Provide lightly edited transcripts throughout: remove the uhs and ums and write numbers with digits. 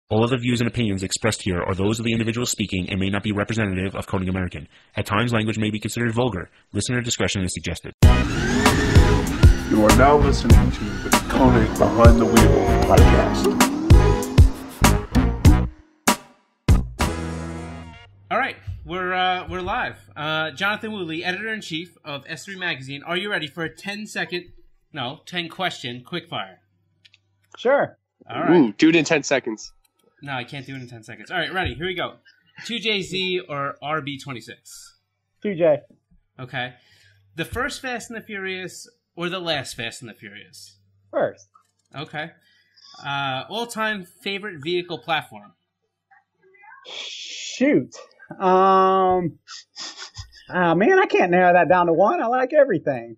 All of the views and opinions expressed here are those of the individual speaking and may not be representative of Konig American. At times, language may be considered vulgar. Listener discretion is suggested. You are now listening to the Konig Behind the Wheel podcast. All right, we're live. Jonathan Wooley, editor-in-chief of S3 Magazine. Are you ready for a 10 question quickfire? Sure. All right. Ooh, do it in 10 seconds. No, I can't do it in 10 seconds. All right, ready. Here we go. 2JZ or RB26? 2J. Okay. The first Fast and the Furious or the last Fast and the Furious? First. Okay. All-time favorite vehicle platform? Shoot. Man, I can't narrow that down to one. I like everything.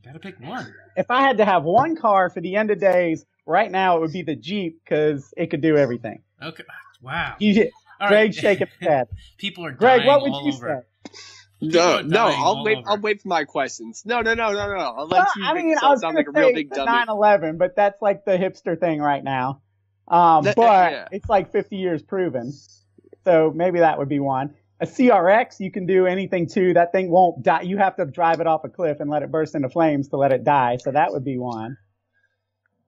Gotta pick one. If I had to have one car for the end of days, right now it would be the Jeep because it could do everything. Okay. Wow. Gregg right. shaking his head. People are Greg, dying what would all you over. say? No, I'll wait for my questions. No. I'll let you make yourself sound like a real big dummy. 911, but that's like the hipster thing right now. It's like 50 years proven. So maybe that would be one. A CRX, you can do anything to. That thing won't die. You have to drive it off a cliff and let it burst into flames to let it die. So that would be one.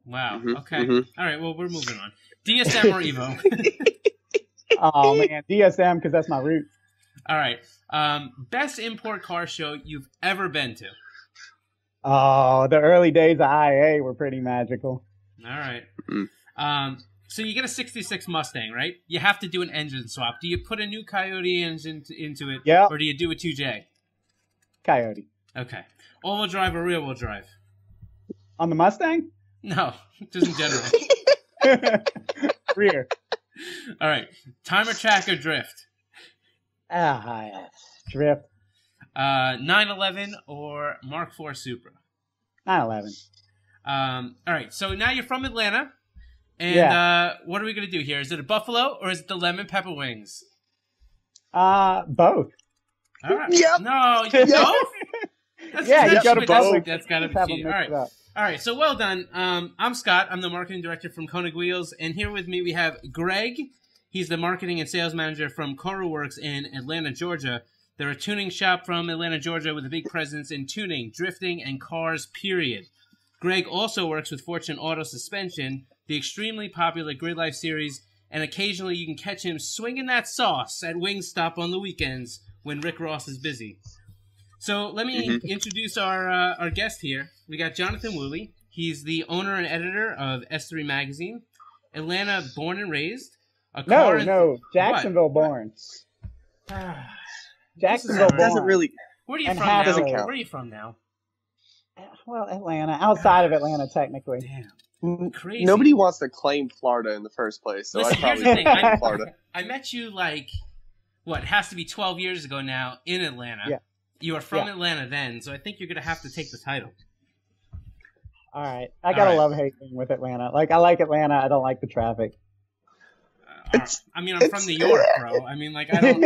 Wow. Okay. All right. Well, we're moving on. DSM or Evo? Oh, man. DSM, because that's my route. All right. Best import car show you've ever been to? Oh, the early days of IA were pretty magical. All right. So you get a 66 Mustang, right? You have to do an engine swap. Do you put a new Coyote engine into it? Yeah. Or do you do a 2J? Coyote. Okay. All-wheel drive or rear-wheel drive? On the Mustang? No, just in general. Rear. All right. Timer track or drift? Drift. 911 or Mark IV Supra? 911. All right. So now you're from Atlanta. And what are we going to do here? Is it a buffalo or is it the lemon pepper wings? Both. All right. Yep. No, Yep. both? You got to both. That's got to be cheating. All right. All right. So well done. I'm Scott. I'm the marketing director from Konig Wheels. And here with me we have Gregg. He's the marketing and sales manager from Koruworks in Atlanta, Georgia. They're a tuning shop from Atlanta, Georgia with a big presence in tuning, drifting, and cars, period. Gregg also works with Fortune Auto Suspension, the extremely popular Grid Life series, and occasionally you can catch him swinging that sauce at Wingstop on the weekends when Rick Ross is busy. So let me introduce our guest here. We got Jonathan Wooley. He's the owner and editor of S3 Magazine, Atlanta born and raised. Jacksonville born. Jacksonville born. Doesn't really. Where are you And from half now? doesn't Where count. are you from now? Well, Atlanta. Outside of Atlanta, technically. Damn. Crazy. Nobody wants to claim Florida in the first place, so Listen, I here's probably the thing. claim Florida. I met you it has to be 12 years ago now in Atlanta. Yeah. You were from Atlanta then, so I think you're going to have to take the title. All right. I got a love-hate thing with Atlanta. Like, I like Atlanta. I don't like the traffic. I mean, I'm from New York, bro. I mean, I don't...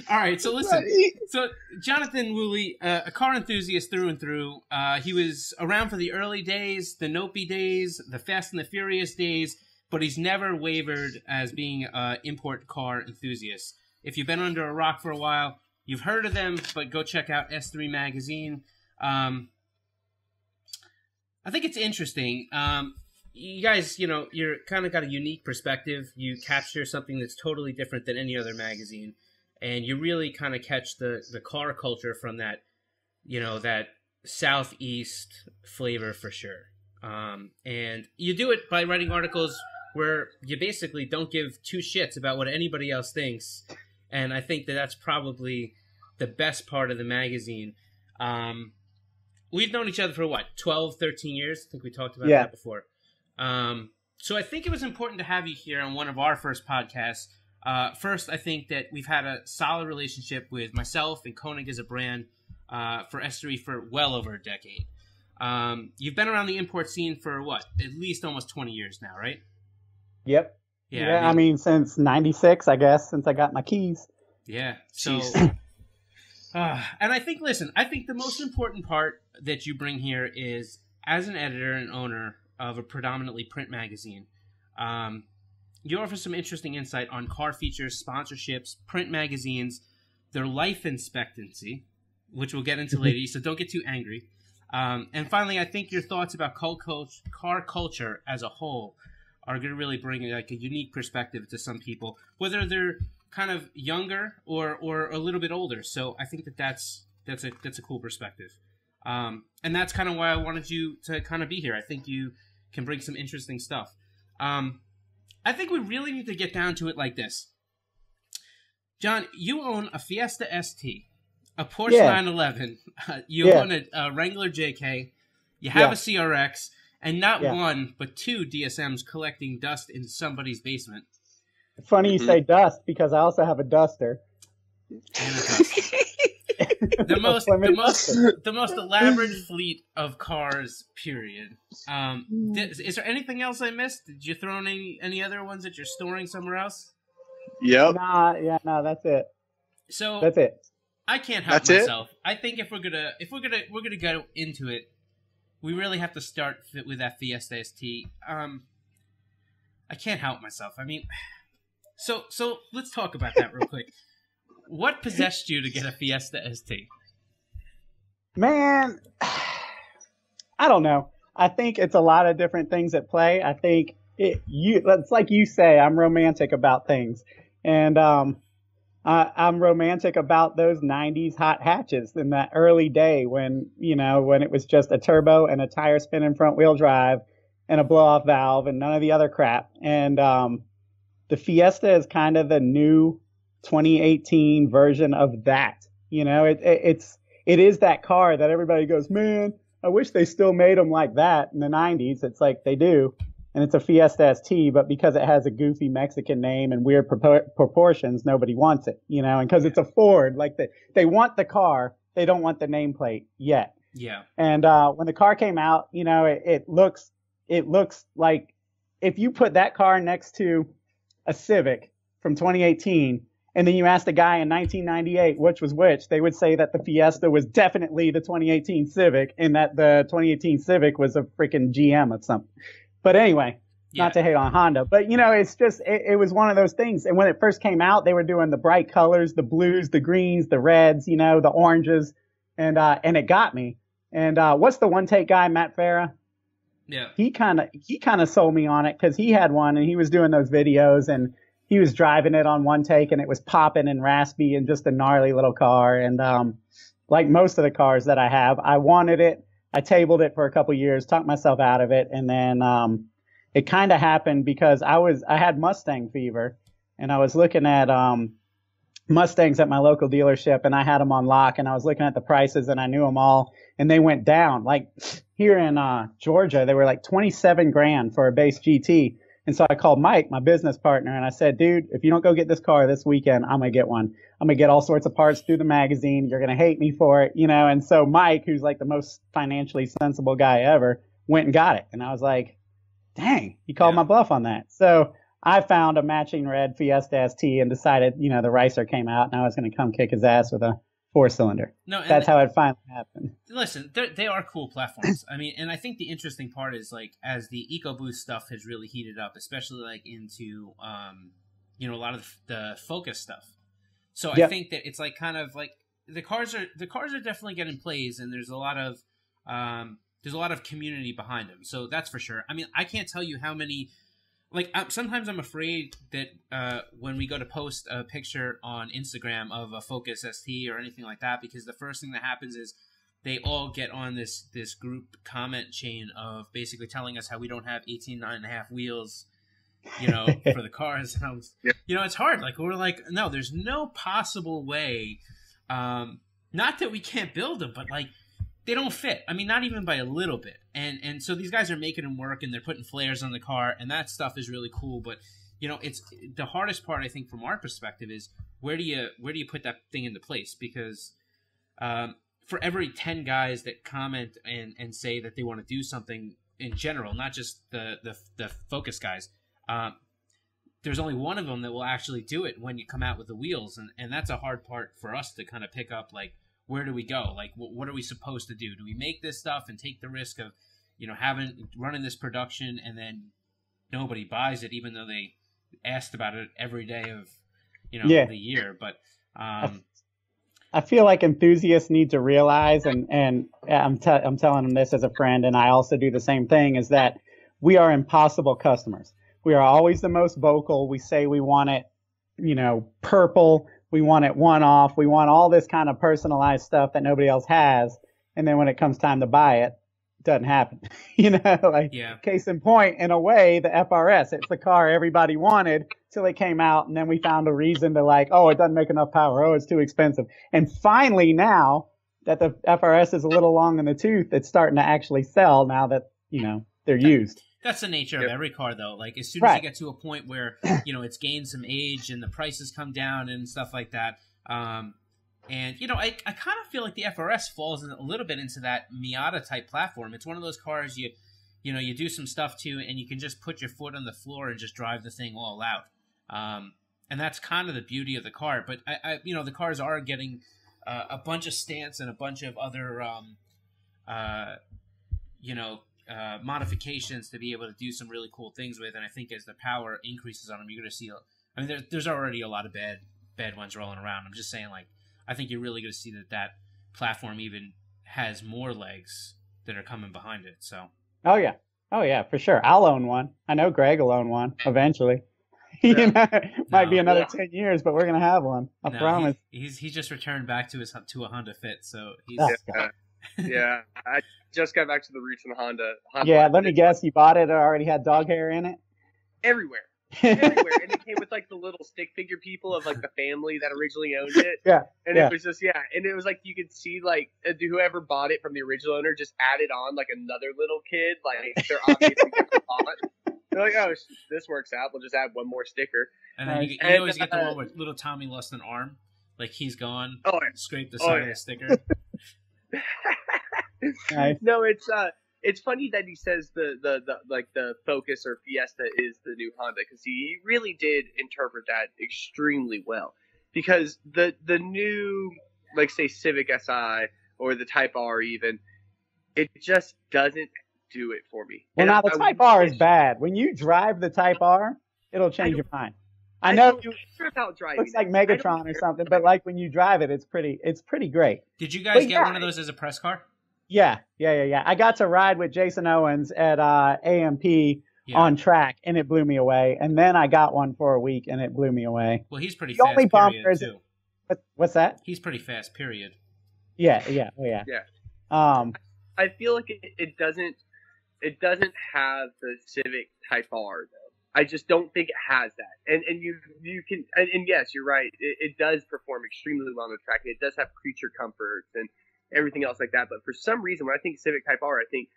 All right, so listen. So, Jonathan Wooley, a car enthusiast through and through. He was around for the early days, the Nopi days, the Fast and the Furious days, but he's never wavered as being an import car enthusiast. If you've been under a rock for a while, you've heard of them, but go check out S3 Magazine. I think it's interesting. You guys, you're kind of got a unique perspective. You capture something that's totally different than any other magazine, and you really kind of catch the car culture from that, that Southeast flavor for sure. And you do it by writing articles where you basically don't give two shits about what anybody else thinks, and I think that's probably the best part of the magazine. We've known each other for 12, 13 years? I think we talked about that before. So I think it was important to have you here on one of our first podcasts. First, I think that we've had a solid relationship with myself and Konig as a brand for S3 for well over a decade. You've been around the import scene for at least almost 20 years now, right? Yep. Yeah, I mean since 96, I guess, since I got my keys. Yeah. So, and I think the most important part that you bring here is, as an editor and owner of a predominantly print magazine, you offer some interesting insight on car features, sponsorships, print magazines, their life expectancy, which we'll get into later, so don't get too angry. And finally, I think your thoughts about car culture as a whole are going to really bring like a unique perspective to some people, whether they're kind of younger or a little bit older. So I think that's a cool perspective. And that's kind of why I wanted you to kind of be here. I think you can bring some interesting stuff. I think we really need to get down to it like this. John, you own a Fiesta ST, a Porsche 911, you own a Wrangler JK, you have a CRX, and not one, but two DSMs collecting dust in somebody's basement. Funny you say dust, because I also have a duster. And a duster. the most elaborate fleet of cars, period. Is there anything else I missed? Did you throw in any other ones that you're storing somewhere else? Yep. No, that's it. So that's it. I can't help myself. I think if we're gonna go into it, we really have to start with that Fiesta ST. I can't help myself. I mean, so let's talk about that real quick. What possessed you to get a Fiesta ST? Man, I don't know. I think it's a lot of different things at play. I think it's like you say, I'm romantic about things. And I'm romantic about those 90s hot hatches in that early day when it was just a turbo and a tire spinning front wheel drive and a blow off valve and none of the other crap. And the Fiesta is kind of the new 2018 version of that. It is that car that everybody goes, man, I wish they still made them like that in the 90s. It's like they do. And it's a Fiesta ST, but because it has a goofy Mexican name and weird proportions, nobody wants it, and because it's a Ford, like they want the car, they don't want the nameplate yet. Yeah. And when the car came out, it looks like if you put that car next to a Civic from 2018, and then you asked a guy in 1998 which was which, they would say that the Fiesta was definitely the 2018 Civic, and that the 2018 Civic was a freaking GM of something. But anyway, not to hate on Honda, but it's just, it was one of those things. And when it first came out, they were doing the bright colors, the blues, the greens, the reds, the oranges, and it got me. And what's the one take guy, Matt Farah? Yeah. He kind of sold me on it because he had one and he was doing those videos and he was driving it on one take and it was popping and raspy and just a gnarly little car. And like most of the cars that I have, I wanted it. I tabled it for a couple years, talked myself out of it, and then it kind of happened because I had Mustang fever, and I was looking at Mustangs at my local dealership, and I had them on lock, and I was looking at the prices, and I knew them all, and they went down. Like here in Georgia, they were like $27,000 for a base GT. And so I called Mike, my business partner, and I said, dude, if you don't go get this car this weekend, I'm going to get one. I'm going to get all sorts of parts through the magazine. You're going to hate me for it, And so Mike, who's like the most financially sensible guy ever, went and got it. And I was like, dang, he called my bluff on that. So I found a matching red Fiesta ST and decided, the Ricer came out, and I was going to come kick his ass with a 4-cylinder. No, that's how it finally happened. Listen, they are cool platforms. I mean, and I think the interesting part is like as the EcoBoost stuff has really heated up, especially like into a lot of the Focus stuff. So I think that it's like kind of like the cars are definitely getting plays, and there's a lot of community behind them. So that's for sure. I mean, I can't tell you how many. Like, sometimes I'm afraid that when we go to post a picture on Instagram of a Focus ST or anything like that, because the first thing that happens is they all get on this group comment chain of basically telling us how we don't have 18.5 wheels, for the cars. And I was, it's hard. Like, we're like, no, there's no possible way. Not that we can't build them, but like, they don't fit. I mean, not even by a little bit. And so these guys are making them work, and they're putting flares on the car, and that stuff is really cool. But it's the hardest part, I think, from our perspective is where do you put that thing into place? Because for every 10 guys that comment and say that they want to do something in general, not just the Focus guys, there's only one of them that will actually do it when you come out with the wheels, and that's a hard part for us to kind of pick up. Like, where do we go? Like, what are we supposed to do? Do we make this stuff and take the risk of, running this production and then nobody buys it, even though they asked about it every day of, the year. But I feel like enthusiasts need to realize, and I'm telling them this as a friend, and I also do the same thing, is that we are impossible customers. We are always the most vocal. We say we want it, purple. We want it one-off. We want all this kind of personalized stuff that nobody else has. And then when it comes time to buy it, it doesn't happen. Case in point, in a way, the FRS, it's the car everybody wanted till it came out. And then we found a reason to it doesn't make enough power. Oh, it's too expensive. And finally now that the FRS is a little long in the tooth, it's starting to actually sell now that, they're used. That's the nature of every car, though. Like, as soon as you get to a point where, it's gained some age and the prices come down and stuff like that. I kind of feel like the FRS falls a little bit into that Miata type platform. It's one of those cars you do some stuff to, and you can just put your foot on the floor and just drive the thing all out. And that's kind of the beauty of the car. But the cars are getting a bunch of stance and a bunch of other, modifications to be able to do some really cool things with. And I think as the power increases on them, you're going to see. There's already a lot of bad ones rolling around. I'm just saying, I think you're really going to see that platform even has more legs that are coming behind it. So. Oh yeah, for sure. I'll own one. I know Gregg will own one eventually. Might be another 10 years, but we're gonna have one. I promise. He just returned back to a Honda Fit, so he's. Yeah, I just got back to the roots in Honda. Yeah, let me guess. You bought it. It already had dog hair in it. Everywhere. And it came with the little stick figure people of the family that originally owned it. It was just and it was you could see whoever bought it from the original owner just added on another little kid. They're obviously bought. They're like, oh, this works out. We'll just add one more sticker. And then you always get the one where little Tommy lost an arm, he's gone. Oh, scrape the side of the sticker. Nice. No, it's funny that he says the Focus or Fiesta is the new Honda, because he really did interpret that extremely well. Because the new, say Civic Si or the Type R even, it just doesn't do it for me. Well, now the Type R is bad. When you drive the Type R, it'll change your mind. I know you looks like Megatron or something, but when you drive it, it's pretty great. Did you guys get one of those as a press car? Yeah. I got to ride with Jason Owens at AMP on track, and it blew me away. And then I got one for a week, and it blew me away. Well, he's pretty fast, period, too. What's that? He's pretty fast, period. Yeah. I feel like it doesn't have the Civic Type R, though. I just don't think it has that. And you can, and yes, you're right. It does perform extremely well on the track. It does have creature comforts and everything else like that. But for some reason, when I think Civic Type R, I think,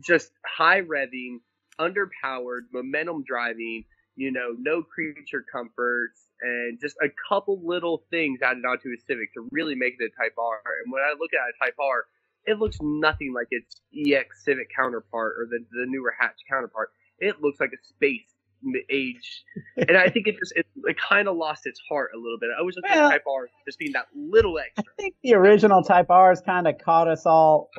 just high revving, underpowered, momentum driving, no creature comforts, and just a couple little things added onto a Civic to really make it a Type R. And when I look at a Type R, it looks nothing like its EX Civic counterpart or the newer hatch counterpart. It looks like a space age, and I think it kind of lost its heart a little bit. I always looked at Type R just being that little extra. I think the original Type R's kind of caught us all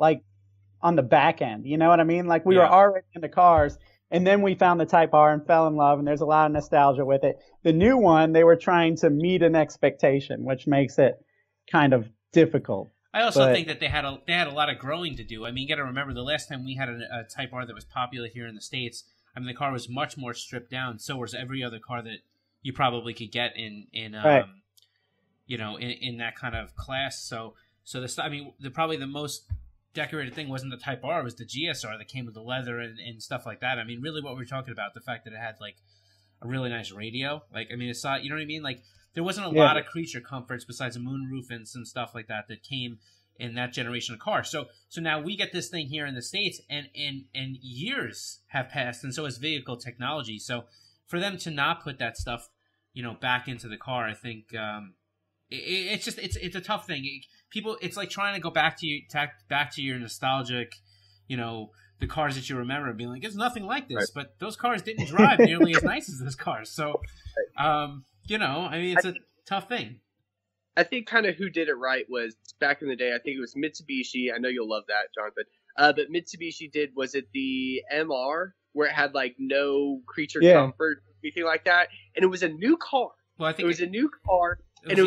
on the back end. You know what I mean? We were already into cars, and then we found the Type R and fell in love, and there's a lot of nostalgia with it. The new one, they were trying to meet an expectation, which makes it kind of difficult. I also think that they had a lot of growing to do. I mean, you got to remember the last time we had a Type R that was popular here in the States. I mean, the car was much more stripped down. So was every other car that you probably could get in that kind of class. So probably the most decorated thing wasn't the Type R, it was the GSR that came with the leather and stuff like that. I mean, really, what we're talking about, the fact that it had a really nice radio. It's not, you know what I mean? There wasn't a lot of creature comforts besides a moonroof and some stuff like that came in that generation of car. So now we get this thing here in the States, and years have passed, and so has vehicle technology. So for them to not put that stuff, back into the car, I think it's a tough thing. It's like trying to go back to your nostalgic, the cars that you remember, and being like, it's nothing like this. Right. But those cars didn't drive nearly as nice as this car. So, it's a tough thing. I think kind of who did it right was back in the day. I think it was Mitsubishi. I know you'll love that, Jonathan. But Mitsubishi was it the MR where it had no creature comfort? anything like that. And it was a new car. Well, I think it was a new car. It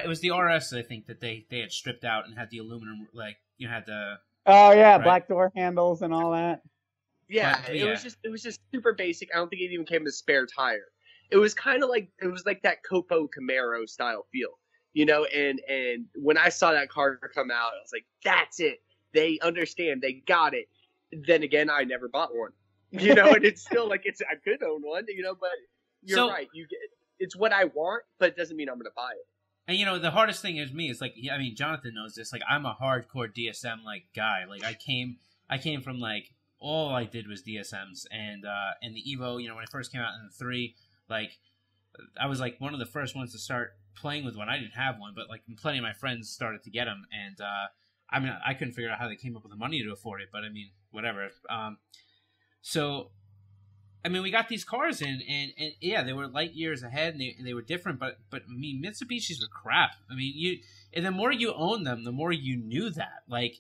was the RS, I think, that they had stripped out and had the aluminum, like, you had the... Oh, yeah, right? black door handles and all that. Yeah, But, it was just super basic. I don't think it even came with a spare tire. It was kind of like that Copo Camaro style feel, you know. And when I saw that car come out, I was like, that's it. They understand. They got it. Then again, I never bought one, you know. And it's still like I could own one, you know. But you're right. It's what I want, but it doesn't mean I'm going to buy it. And, you know, the hardest thing is me. It's like, I mean, Jonathan knows this. Like, I'm a hardcore DSM like guy. Like, I came from like all I did was DSMs, and the Evo. You know, when it first came out in the 3, like I was like one of the first ones to start playing with one. I didn't have one, but like plenty of my friends started to get them, and I mean, I couldn't figure out how they came up with the money to afford it, but I mean, whatever. So. I mean, we got these cars in, and yeah, they were light years ahead, and they were different, but I mean, Mitsubishis were crap. I mean, and the more you own them, the more you knew that. Like,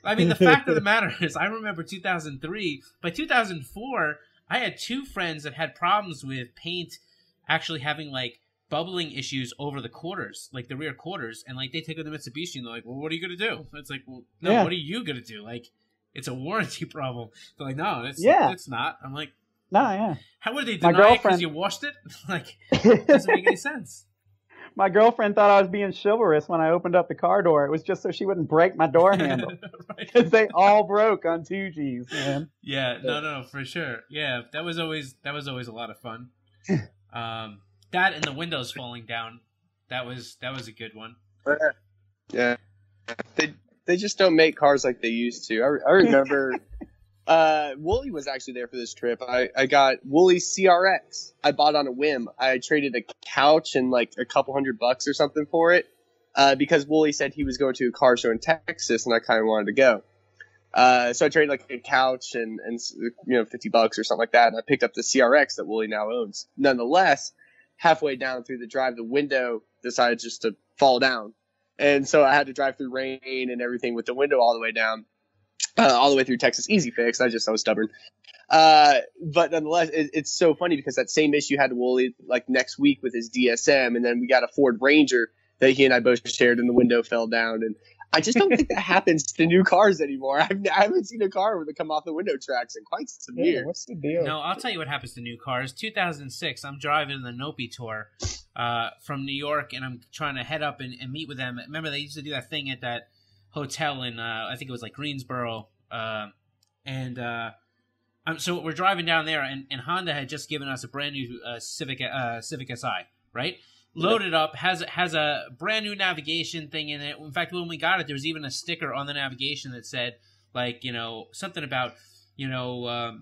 I mean, the fact of the matter is, I remember 2003. By 2004, I had 2 friends that had problems with paint actually having, like, bubbling issues over the quarters, like the rear quarters, and, like, they take it to Mitsubishi, and they're like, well, what are you going to do? It's like, well, no, yeah. What are you going to do? Like, it's a warranty problem. They're like, no, it's not. I'm like, no, yeah. How would they deny it because you washed it? Like, it doesn't make any sense. My girlfriend thought I was being chivalrous when I opened up the car door. It was just so she wouldn't break my door handle. Because they all broke on 2Gs, man. Yeah, no, for sure. Yeah, that was always a lot of fun. That and the windows falling down, that was a good one. Yeah, they just don't make cars like they used to. I remember. Wooley was actually there for this trip. I got Wooley's CRX. I bought on a whim. I traded a couch and like a couple $100 or something for it, because Wooley said he was going to a car show in Texas, and I kind of wanted to go. So I traded like a couch and you know, $50 or something like that, and I picked up the CRX that Wooley now owns. Nonetheless, halfway down through the drive, the window decided just to fall down, and so I had to drive through rain and everything with the window all the way down. All the way through Texas, easy fix. I was stubborn. But nonetheless, it's so funny because that same issue had Wooley like next week with his DSM, and then we got a Ford Ranger that he and I both shared, and the window fell down. And I just don't think that happens to new cars anymore. I haven't seen a car where they come off the window tracks in quite some years. What's the deal? No, I'll tell you what happens to new cars. 2006, I'm driving the Nopi tour from New York, and I'm trying to head up and meet with them. Remember, they used to do that thing at that hotel in I think it was like Greensboro, so we're driving down there, and Honda had just given us a brand new Civic Si, right? Loaded up, has a brand new navigation thing in it. In fact, when we got it, there was even a sticker on the navigation that said, like, you know, something about, you know,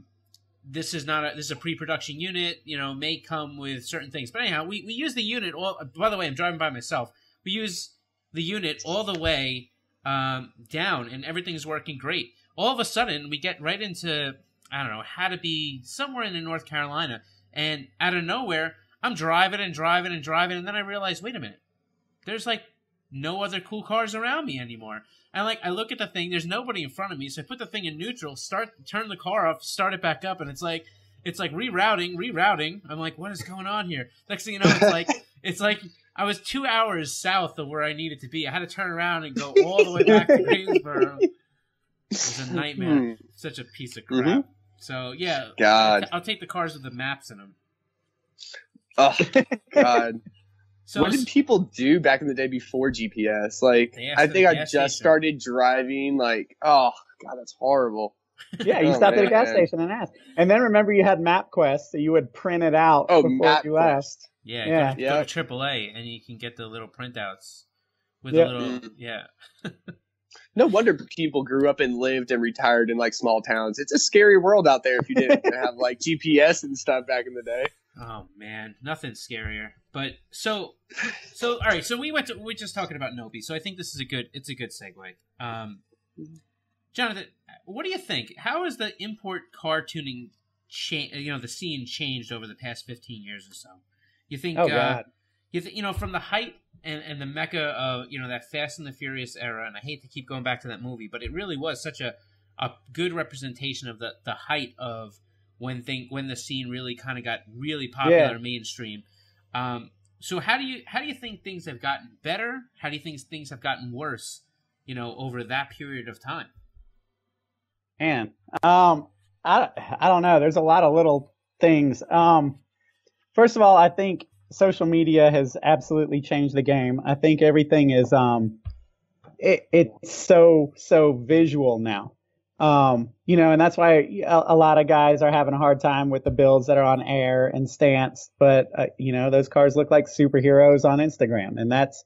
this is a pre-production unit, you know, may come with certain things. But anyhow, we use the unit all. By the way, I'm driving by myself. We use the unit all the way down, and everything's working great. All of a sudden, we get right into, I don't know, had to be somewhere in North Carolina, and out of nowhere, I'm driving, and then I realize, wait a minute, there's like no other cool cars around me anymore. And like I look at the thing, there's nobody in front of me, so I put the thing in neutral, turn the car off, start it back up, and it's like rerouting. I'm like, what is going on here? Next thing you know, it's like I was 2 hours south of where I needed to be. I had to turn around and go all the way back to Greensboro. It was a nightmare. Such a piece of crap. Mm-hmm. So yeah, God, I'll take the cars with the maps in them. Oh God. So what did people do back in the day before GPS? Like, I think I just started driving. Like, oh God, that's horrible. Yeah, you stopped at a gas station and asked. And then remember, you had MapQuest, so you would print it out before you asked. Yeah, go to AAA, and you can get the little printouts with a little. Yeah. No wonder people grew up and lived and retired in like small towns. It's a scary world out there if you didn't have like GPS and stuff back in the day. Oh man, nothing's scarier. But so all right. So we're just talking about Nopi. So I think this is a good segue. Jonathan, what do you think? How has the import car tuning the scene changed over the past 15 years or so? You think? Oh God. From the height and the mecca of that Fast and the Furious era, and I hate to keep going back to that movie, but it really was such a good representation of the height of when the scene really kind of got really popular, mainstream. So how do you think things have gotten better? How do you think things have gotten worse, over that period of time? Man, I don't know. There's a lot of little things. First of all, I think social media has absolutely changed the game. I think everything is it's so visual now. And that's why a lot of guys are having a hard time with the builds that are on air and stance. But, those cars look like superheroes on Instagram. And that's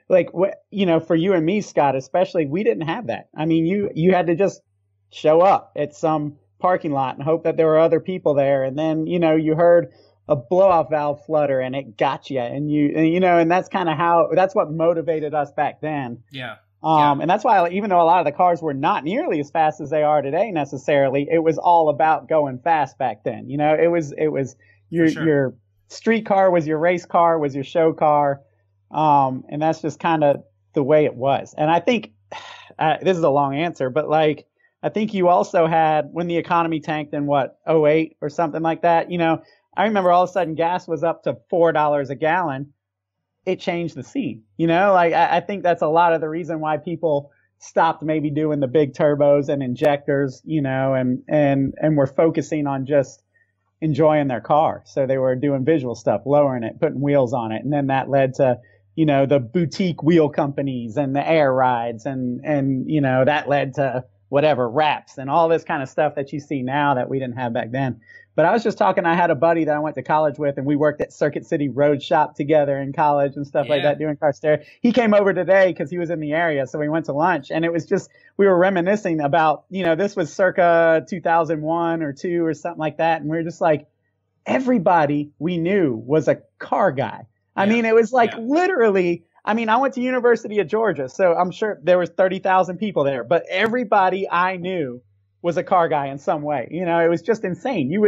like, for you and me, Scott, especially, we didn't have that. I mean, you had to just show up at some parking lot and hope that there were other people there. And then, you heard a blow-off valve flutter and it got you. And that's kind of that's what motivated us back then. Yeah. And that's why, even though a lot of the cars were not nearly as fast as they are today necessarily, it was all about going fast back then. It was your street car was your race car, was your show car. And that's just kind of the way it was. And I think this is a long answer, but like, I think you also had when the economy tanked in '08 or something like that, I remember all of a sudden gas was up to $4 a gallon. It changed the scene, like I think that's a lot of the reason why people stopped maybe doing the big turbos and injectors, and were focusing on just enjoying their car. So they were doing visual stuff, lowering it, putting wheels on it. And then that led to, the boutique wheel companies and the air rides and that led to whatever wraps and all this kind of stuff that you see now that we didn't have back then. But I was just talking, I had a buddy that I went to college with and we worked at Circuit City Road Shop together in college and stuff like that doing car stereo. He came over today because he was in the area. So we went to lunch and it was just, we were reminiscing about, this was circa 2001 or 2 or something like that. And we were just like, everybody we knew was a car guy. I mean, it was like literally, I went to University of Georgia, so I'm sure there was 30,000 people there, but everybody I knew was a car guy in some way. It was just insane. You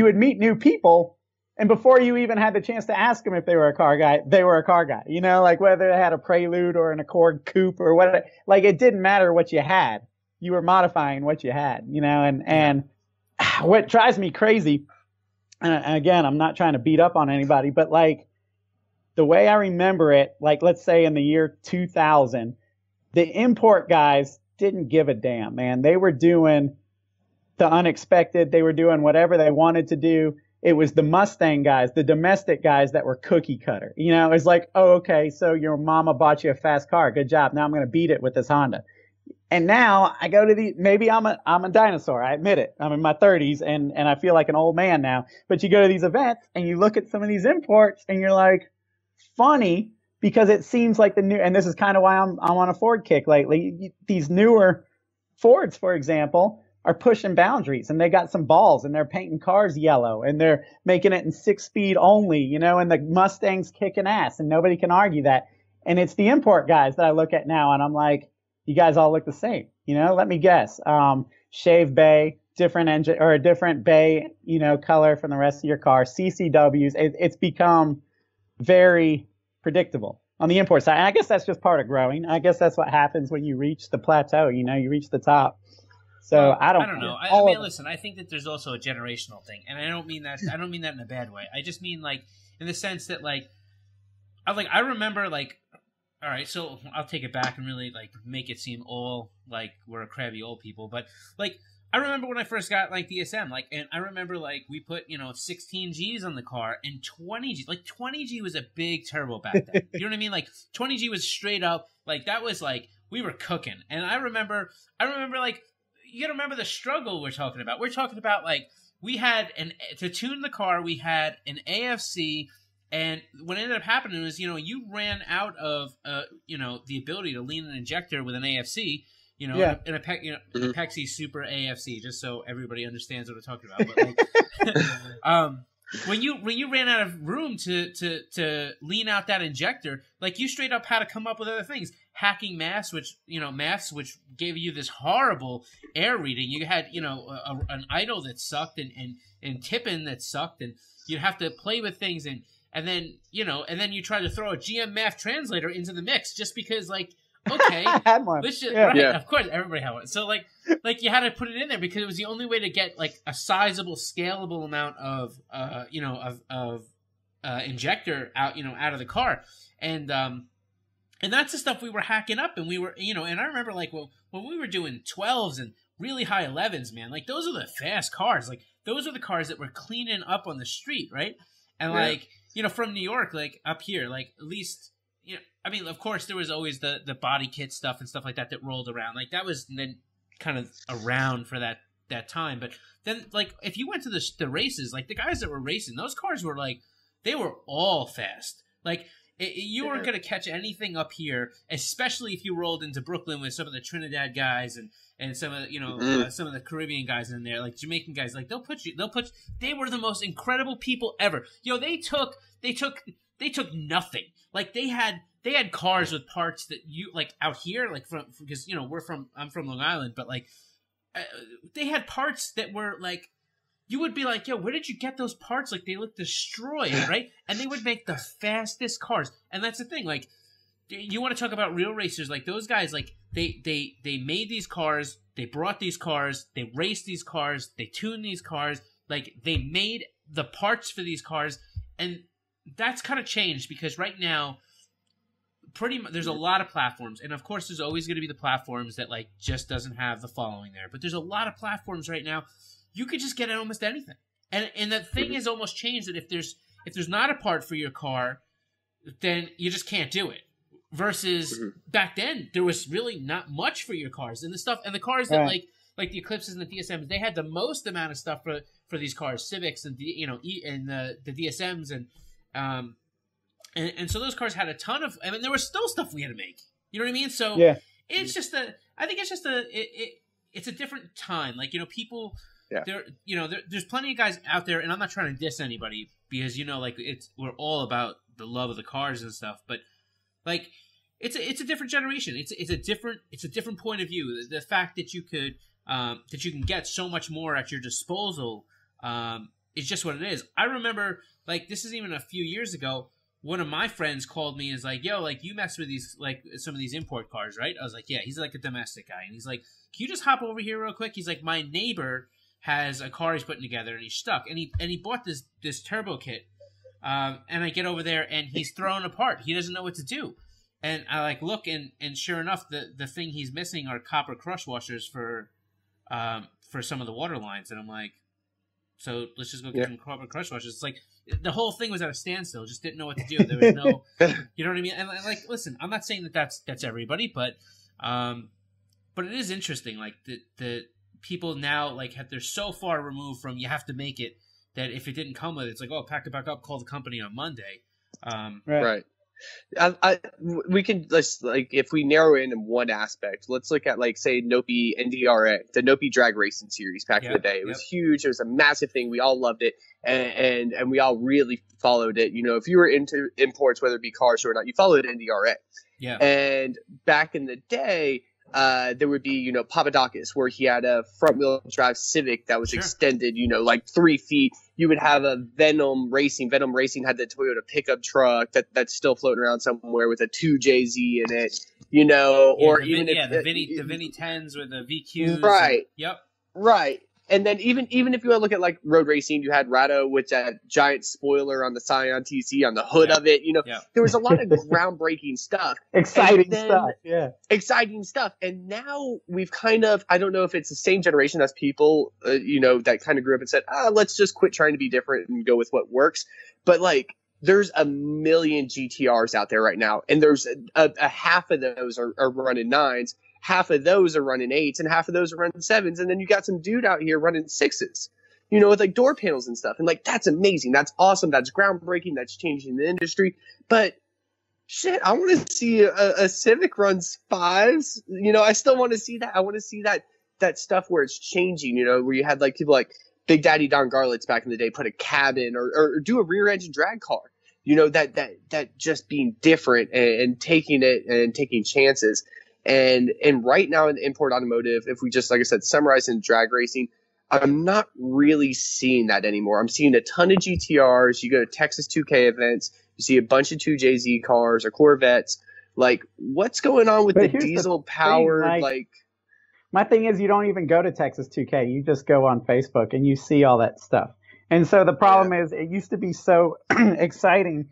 would meet new people, and before you even had the chance to ask them if they were a car guy, they were a car guy. Like whether they had a Prelude or an Accord Coupe or whatever, like it didn't matter what you had. You were modifying what you had, and what drives me crazy, and again, I'm not trying to beat up on anybody, but like the way I remember it, like let's say in the year 2000, the import guys didn't give a damn, man. They were doing the unexpected. They were doing whatever they wanted to do. It was the Mustang guys, the domestic guys that were cookie cutter. It was like, oh, okay, so your mama bought you a fast car. Good job. Now I'm going to beat it with this Honda. And now I go to maybe I'm a dinosaur. I admit it. I'm in my 30s and I feel like an old man now. But you go to these events and you look at some of these imports and you're like, funny, because it seems like the new, and this is kind of why I'm on a Ford kick lately. These newer Fords, for example, are pushing boundaries and they got some balls and they're painting cars yellow and they're making it in 6-speed only, and the Mustang's kicking ass and nobody can argue that. And it's the import guys that I look at now and I'm like, you guys all look the same. Let me guess. Shave bay, different engine or a different bay, color from the rest of your car. CCWs. It's become very predictable on the import side. And I guess that's just part of growing. I guess that's what happens when you reach the plateau, you reach the top. So I don't know. Listen, I think that there's also a generational thing. And I don't mean that in a bad way. I just mean like in the sense that I remember like, all right, so I'll take it back and really like make it seem all like we're crabby old people. But like, I remember when I first got like DSM, and I remember like we put 16 Gs on the car and 20 G. Like 20 G was a big turbo back then. You know what I mean? Like 20 G was straight up like that was like we were cooking. And I remember like you gotta remember the struggle we're talking about. We're talking about like we had to tune the car. We had an AFC. And what ended up happening was, you ran out of, the ability to lean an injector with an AFC, in a Pexi Super AFC, just so everybody understands what we're talking about. But like, when you ran out of room to lean out that injector, like you straight up had to come up with other things, hacking maths, which gave you this horrible air reading. You had an idle that sucked and tipping that sucked, and you'd have to play with things and then you try to throw a GM math translator into the mix just because like okay, I had one. Right, of course, everybody had one. So like you had to put it in there because it was the only way to get like a sizable, scalable amount of injector out out of the car, and that's the stuff we were hacking up, and we were and I remember like when we were doing 12s and really high 11s, man, like those are the fast cars, like those are the cars that were cleaning up on the street, right? And like from New York, like up here, like at least. I mean, of course, there was always the body kit stuff and stuff like that rolled around. Like, that was then kind of around for that time. But then, like, if you went to the races, like, the guys that were racing, those cars were, like, they were all fast. Like, you weren't going to catch anything up here, especially if you rolled into Brooklyn with some of the Trinidad guys and some of some of the Caribbean guys in there, like Jamaican guys. Like, they were the most incredible people ever. They took nothing. Like they had cars with parts that you like out here, like because I'm from Long Island, but like they had parts that were like you would be like, yo, where did you get those parts? Like they look destroyed, right? And they would make the fastest cars. And that's the thing, like you want to talk about real racers, like those guys, like they made these cars, they brought these cars, they raced these cars, they tuned these cars, like they made the parts for these cars. And that's kind of changed because right now, pretty much there's a lot of platforms, and of course, there's always going to be the platforms that like just doesn't have the following there. But there's a lot of platforms right now. You could just get almost anything, and the thing has almost changed that if there's not a part for your car, then you just can't do it. Versus back then, there was really not much for your cars, and the cars that like the Eclipses and the DSMs, they had the most amount of stuff for these cars, Civics and the DSMs and so those cars had a ton of. I mean, there was still stuff we had to make. You know what I mean? So it's just I think it's just it's a different time. Like people, there's plenty of guys out there, and I'm not trying to diss anybody because like we're all about the love of the cars and stuff. But like it's a different generation. It's a different point of view. The fact that you could that you can get so much more at your disposal is just what it is. I remember. Like, this is even a few years ago, one of my friends called me and is like, yo, like, you mess with these, like, some of these import cars, right? I was like, yeah. He's like a domestic guy. And he's like, can you just hop over here real quick? He's like, my neighbor has a car he's putting together and he's stuck. And he bought this turbo kit. And I get over there and he's throwing apart. He doesn't know what to do. And I, like, look, and sure enough, the thing he's missing are copper crush washers for some of the water lines. And I'm like, so let's just go get some copper crush washers. It's like, the whole thing was at a standstill. Just didn't know what to do. There was no, you know what I mean? And like, listen, I'm not saying that that's everybody, but it is interesting. Like the people now, like they're so far removed from you have to make it that if it didn't come with it, it's like, oh, pack it back up, call the company on Monday. Right. We can if we narrow in one aspect, let's look at like say Nopi NDRA, the Nopi drag racing series back in the day. It was huge. It was a massive thing. We all loved it, and we all really followed it. If you were into imports, whether it be cars or not, you followed NDRA. Yeah. And back in the day, there would be, Papadakis, where he had a front wheel drive Civic that was extended, like 3 feet. You would have a Venom Racing. Venom Racing had the Toyota pickup truck that's still floating around somewhere with a 2JZ in it, or the Vinny 10s with the VQs. Right. Yep. Right. And then even if you want to look at like road racing, you had Rado with that giant spoiler on the Scion TC on the hood of it. There was a lot of groundbreaking stuff. Exciting stuff. And now we've kind of, I don't know if it's the same generation as people, that kind of grew up and said, let's just quit trying to be different and go with what works. But like, there's a million GTRs out there right now. And there's a half of those are running 9s. Half of those are running 8s and half of those are running 7s. And then you got some dude out here running 6s, with like door panels and stuff. And like, that's amazing. That's awesome. That's groundbreaking. That's changing the industry. But shit, I want to see a Civic runs 5s. I still want to see that. I want to see that stuff where it's changing, where you had like people like Big Daddy Don Garlitz back in the day, put a cab in or do a rear engine drag car, that just being different and taking it and taking chances. And right now in the import automotive, if we just, like I said, summarize in drag racing, I'm not really seeing that anymore. I'm seeing a ton of GTRs. You go to Texas 2K events, you see a bunch of 2JZ cars or Corvettes, Like, what's going on with the diesel powered, like, my thing is, you don't even go to Texas 2K. You just go on Facebook and you see all that stuff. And so the problem is, it used to be so exciting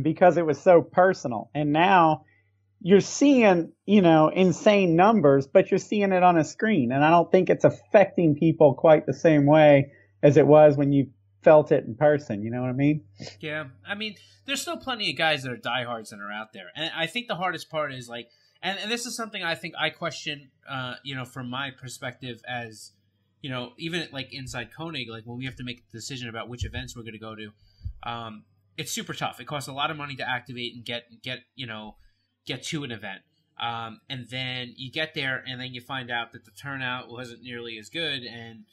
because it was so personal. And now you're seeing, you know, insane numbers, but you're seeing it on a screen. And I don't think it's affecting people quite the same way as it was when you felt it in person. You know what I mean? Yeah. I mean, there's still plenty of guys that are diehards that are out there. And I think the hardest part is like, and this is something I think I question, you know, from my perspective as, you know, even like inside Konig, like when we have to make a decision about which events we're going to go to, it's super tough. It costs a lot of money to activate and get to an event. And then you get there and then you find out that the turnout wasn't nearly as good. And,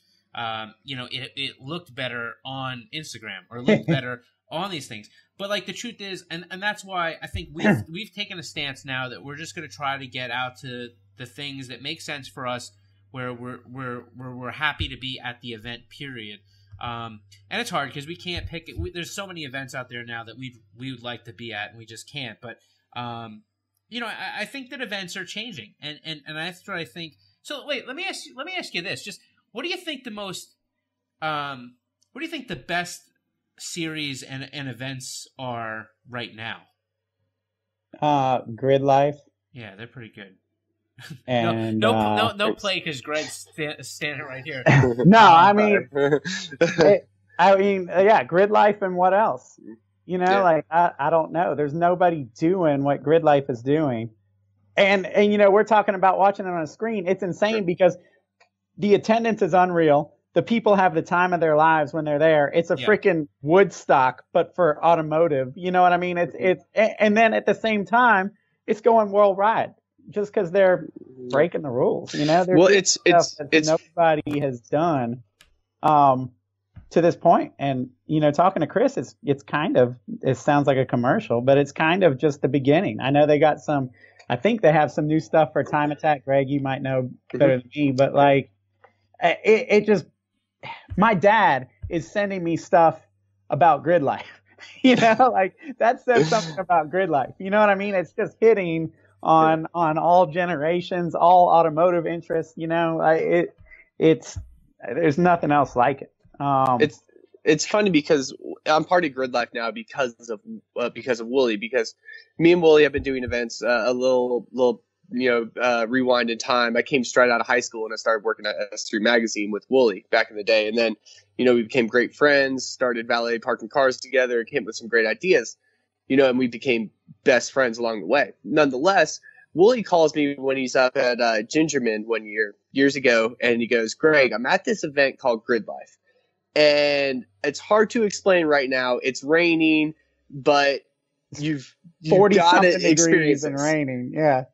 you know, it looked better on Instagram or looked better on these things. But like the truth is, and that's why I think we've taken a stance now that we're just going to try to get out to the things that make sense for us, where we're happy to be at the event. Period. And it's hard because we can't pick it. There's so many events out there now that we would like to be at, and we just can't. But you know, I think that events are changing, and that's what I think. So wait, let me ask you this: just what do you think the most? What do you think the best series and events are right now? Grid Life. Yeah, they're pretty good. And no play because Gregg's standing right here. No, I mean, yeah, Grid Life and what else? You know, like I don't know. There's nobody doing what Grid Life is doing, and you know, we're talking about watching it on a screen. It's insane because the attendance is unreal. The people have the time of their lives when they're there. It's a freaking Woodstock, but for automotive. You know what I mean? It's and then at the same time, it's going worldwide just because they're breaking the rules. You know, it's nobody has done to this point. And you know, talking to Chris, it's kind of, it sounds like a commercial, but it's kind of just the beginning. I know they got some. I think they have some new stuff for Time Attack. Gregg, you might know better than me, but like it just. My dad is sending me stuff about Grid Life. You know, like that says something about Grid Life. You know what I mean? It's just hitting on all generations, all automotive interests. You know, it's there's nothing else like it. It's funny because I'm part of Grid Life now because of Wooley, because me and Wooley have been doing events a little. You know, rewind in time. I came straight out of high school and I started working at S3 Magazine with Wooley back in the day. And then, you know, we became great friends, started valet parking cars together, came up with some great ideas, you know, and we became best friends along the way. Nonetheless, Wooley calls me when he's up at Gingerman years ago, and he goes, "Gregg, I'm at this event called Grid Life. And it's hard to explain right now. It's raining, but you've 40-something degrees and raining. Yeah.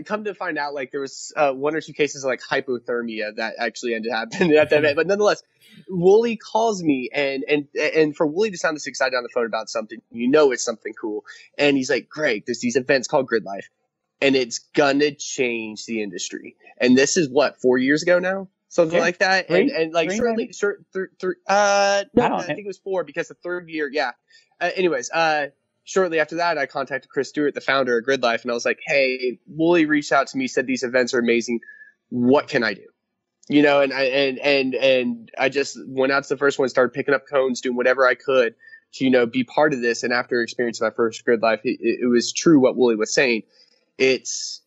Come to find out, like there was one or two cases of like hypothermia that actually ended up happening at that event. But nonetheless, Wooley calls me, and for Wooley to sound this excited on the phone about something, you know, it's something cool. And he's like, "Gregg, there's these events called Grid Life, and it's gonna change the industry." And this is what, 4 years ago now, something like that. And like certainly, I think it was 4 because the third year, anyways. Shortly after that, I contacted Chris Stewart, the founder of Grid Life, and I was like, "Hey, Wooley reached out to me, said these events are amazing. What can I do?" You know, and I just went out to the first one, started picking up cones, doing whatever I could to, you know, be part of this. And after experiencing my first Grid Life, it was true what Wooley was saying. It's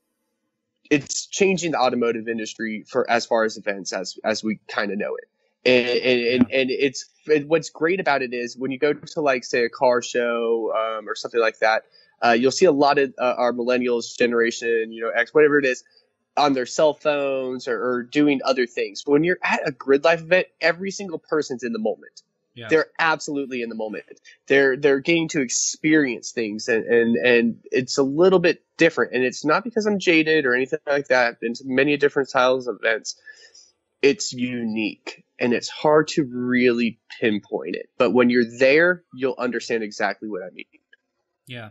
changing the automotive industry for as far as events as we kind of know it. And what's great about it is when you go to, like, say, a car show or something like that, you'll see a lot of our millennials generation, you know, X, whatever it is, on their cell phones or doing other things. But when you're at a Grid Life event, every single person's in the moment. Yeah. They're absolutely in the moment. They're getting to experience things, and it's a little bit different. And it's not because I'm jaded or anything like that. Into many different styles of events, it's unique. And it's hard to really pinpoint it. But when you're there, you'll understand exactly what I mean. Yeah.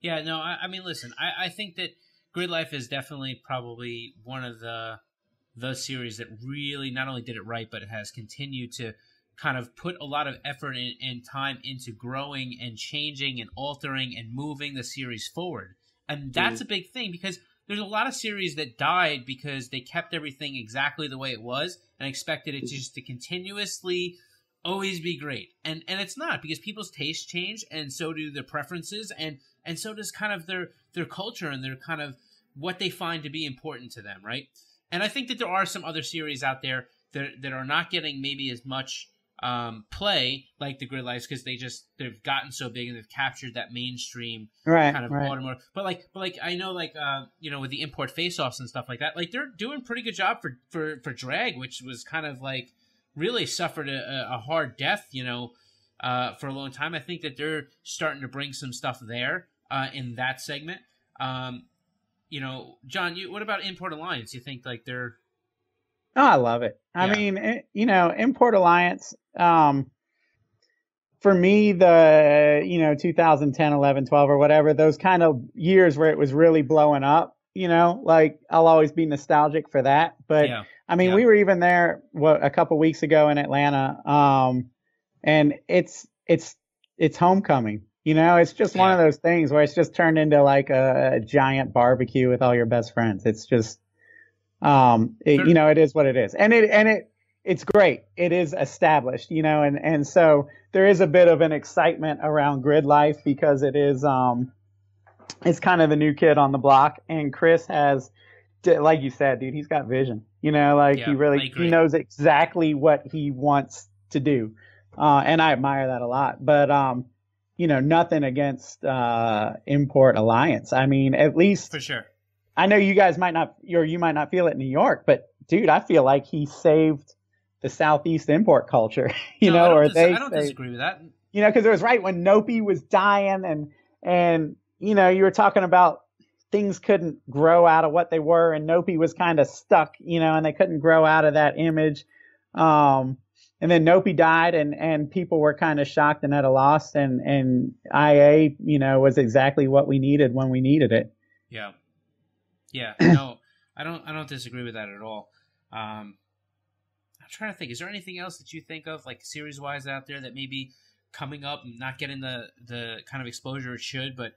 Yeah, no, I mean, listen, I think that Grid Life is definitely probably one of the series that really not only did it right, but it has continued to kind of put a lot of effort and time into growing and changing and altering and moving the series forward. And that's a big thing, because there's a lot of series that died because they kept everything exactly the way it was and expected it just to continuously always be great. And it's not, because people's tastes change, and so do their preferences, and so does kind of their culture and their kind of what they find to be important to them, right? And I think that there are some other series out there that are not getting maybe as much play like the Grid Lights, because they've gotten so big and they've captured that mainstream kind of automotive. But like I know, like with the import face-offs and stuff like that, like they're doing a pretty good job for drag, which was kind of like really suffered a hard death, for a long time. I think that they're starting to bring some stuff there in that segment. John, what about Import Alliance? You think like they're... Oh, I love it. I mean, Import Alliance, for me, the, 2010, 11, 12 or whatever, those kind of years where it was really blowing up, like I'll always be nostalgic for that. But I mean, we were even there a couple weeks ago in Atlanta, and it's homecoming. It's just one of those things where it's just turned into like a giant barbecue with all your best friends. It's just, it is what it is. And it's great. It is established, and so there is a bit of an excitement around Grid Life, because it is, it's kind of the new kid on the block. And Chris has, like you said, dude, he's got vision, he knows exactly what he wants to do. And I admire that a lot, but, nothing against Import Alliance. I mean, at least for sure. I know you guys might not, or you might not feel it in New York, but dude, I feel like he saved the Southeast import culture. I don't disagree with that. Because it was right when Nopi was dying, and you were talking about things couldn't grow out of what they were, and Nopi was kind of stuck, and they couldn't grow out of that image. And then Nopi died, and people were kind of shocked and at a loss, and IA, was exactly what we needed when we needed it. Yeah. Yeah. No, I don't disagree with that at all. I'm trying to think, is there anything else that you think of, like series wise out there that may be coming up and not getting the kind of exposure it should, but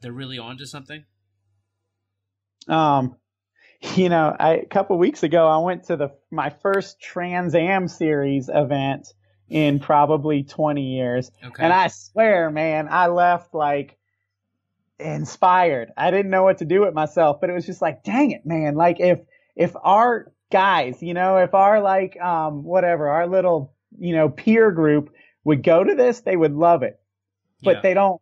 they're really onto something? A couple weeks ago, I went to my first Trans Am series event in probably 20 years. Okay. And I swear, man, I left like inspired. I didn't know what to do with myself, but it was just like, dang it, man. Like if our guys, if our like, our little, peer group would go to this, they would love it. But they don't,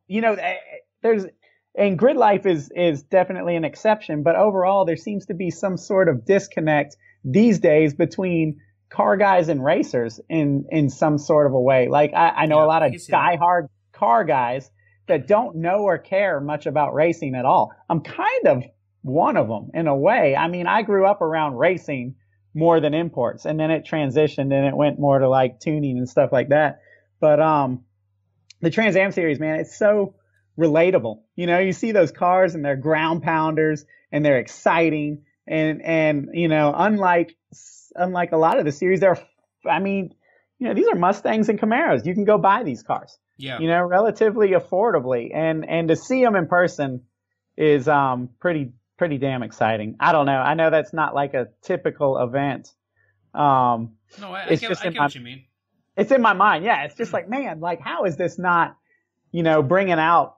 and Grid Life is definitely an exception, but overall there seems to be some sort of disconnect these days between car guys and racers in some sort of a way. Like I know a lot of diehard car guys that don't know or care much about racing at all. I'm kind of one of them in a way. I mean, I grew up around racing more than imports, and then it transitioned and it went more to like tuning and stuff like that. But the Trans Am series, man, it's so relatable. You see those cars and they're ground pounders and they're exciting. And unlike a lot of the series, these are Mustangs and Camaros. You can go buy these cars, relatively affordably. And to see them in person is pretty damn exciting. I don't know. I know that's not like a typical event. No, I get what you mean. It's in my mind. Yeah. It's just like, man, like how is this not, bringing out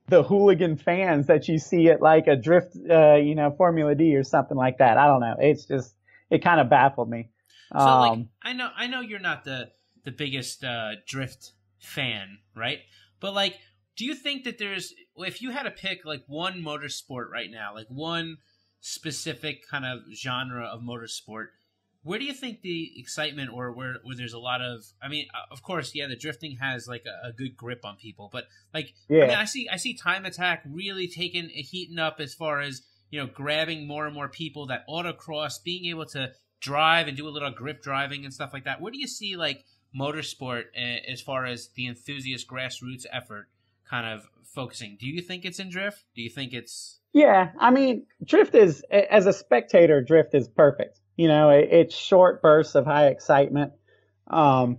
the hooligan fans that you see at like a drift, Formula D or something like that. I don't know. It's just, it kind of baffled me. So I know you're not the biggest drift fan, right? But like, do you think that if you had to pick like one motorsport right now, like one specific kind of genre of motorsport, where do you think the excitement, or where there's a lot of, of course, the drifting has like a good grip on people, but like, I see Time Attack really heating up as far as, grabbing more and more people, that autocross, being able to drive and do a little grip driving and stuff like that. Where do you see like motorsport as far as the enthusiast grassroots effort kind of focusing? Do you think it's in drift? Do you think it's... Yeah, drift is, as a spectator, drift is perfect. It's short bursts of high excitement. And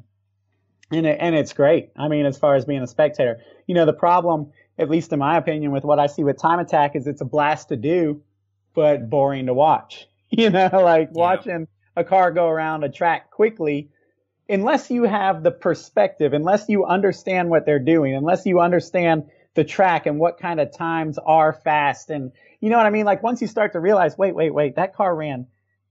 it's great. As far as being a spectator, the problem at least in my opinion, with what I see with time attack, is it's a blast to do, but boring to watch. Like watching a car go around a track quickly, unless you have the perspective, unless you understand what they're doing, unless you understand the track and what kind of times are fast. And you know what I mean? Like once you start to realize, wait, that car ran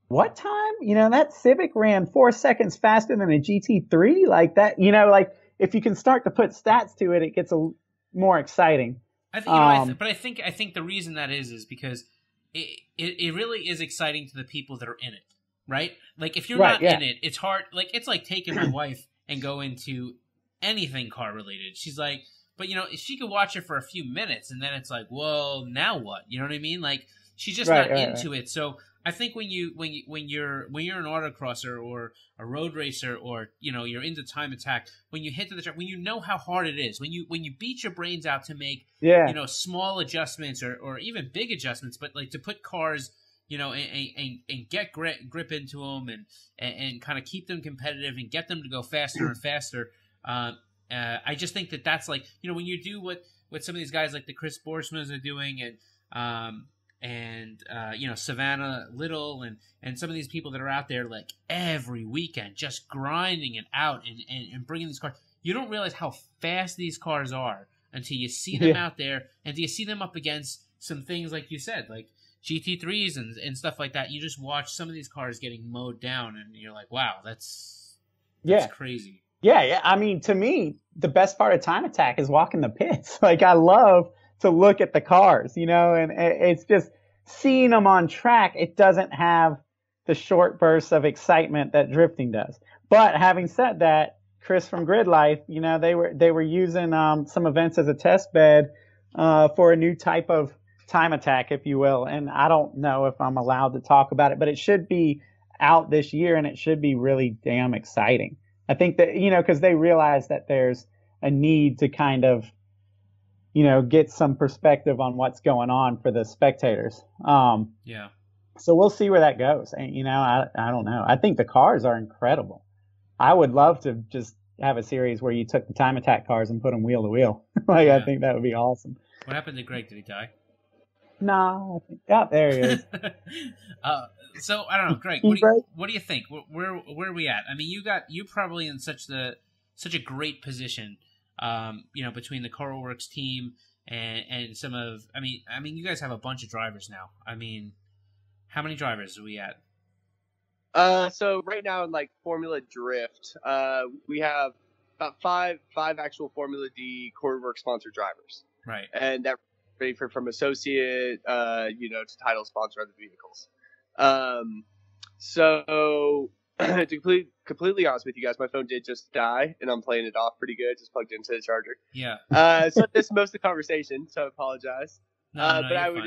what time? That Civic ran 4 seconds faster than a GT3, like that, like if you can start to put stats to it, it gets more exciting. But I think the reason that is because it really is exciting to the people that are in it, right? Like if you're not in it, it's hard. Like it's like taking my wife and go into anything car related. She's like, but she could watch it for a few minutes and then it's like, well, now what? You know what I mean? Like she's just not into it. So I think when you're an autocrosser or a road racer or you're into time attack, when you hit to the track, when you know how hard it is, when you beat your brains out to make small adjustments or even big adjustments, but like to put cars and get grip into them and kind of keep them competitive and get them to go faster and faster. I just think that's like when you do what some of these guys like the Chris Borsmas are doing and Savannah Little and some of these people that are out there like every weekend just grinding it out and bringing these cars. You don't realize how fast these cars are until you see them out there, and until you see them up against some things like you said, like GT3s and stuff like that. You just watch some of these cars getting mowed down, and you're like, wow, that's crazy. Yeah. I mean, to me, the best part of time attack is walking the pits. Like I love to look at the cars, and it's just seeing them on track. It doesn't have the short bursts of excitement that drifting does. But having said that, Chris from Grid Life, they were using some events as a test bed for a new type of time attack, if you will. And I don't know if I'm allowed to talk about it, but it should be out this year and it should be really damn exciting. I think that, because they realize that there's a need to kind of get some perspective on what's going on for the spectators. So we'll see where that goes. And, I don't know. I think the cars are incredible. I would love to just have a series where you took the time attack cars and put them wheel to wheel. I think that would be awesome. What happened to Gregg? Did he die? No. There he is. So I don't know, Gregg. What do you think? Where are we at? I mean, you're probably in such a great position. Between the Koruworks team and some of, I mean, you guys have a bunch of drivers now. I mean, how many drivers are we at? So right now in like Formula Drift, we have about five actual Formula D Koruworks sponsored drivers. Right. And that from associate, to title sponsor other vehicles. So to be completely honest with you guys, my phone did just die, and I'm playing it off pretty good, just plugged into the charger. Yeah. So this is most of the conversation, so I apologize. No, but I would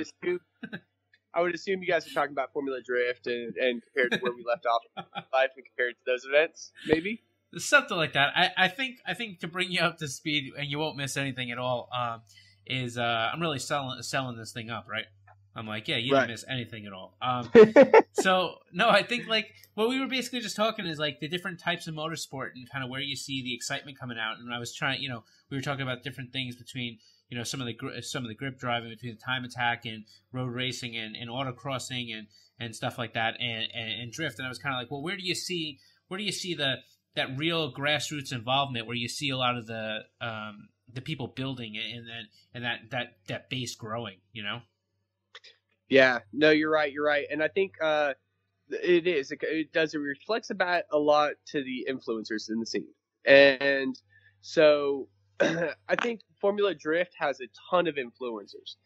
assume you guys are talking about Formula Drift and compared to where we left off in life and compared to those events, maybe? Something like that. I think to bring you up to speed, and you won't miss anything at all, is I'm really selling this thing up, right? I'm like, yeah, you didn't miss anything at all. So, no, I think, like, what we were basically just talking is, like, the different types of motorsport and kind of where you see the excitement coming out. And I was trying, we were talking about different things between, some of the grip driving, between the time attack and road racing and autocrossing and stuff like that and drift. And I was kind of like, well, where do you see that real grassroots involvement where you see a lot of the people building and that base growing, Yeah, no, you're right. And I think it reflects about a lot to the influencers in the scene. And so I think Formula Drift has a ton of influencers.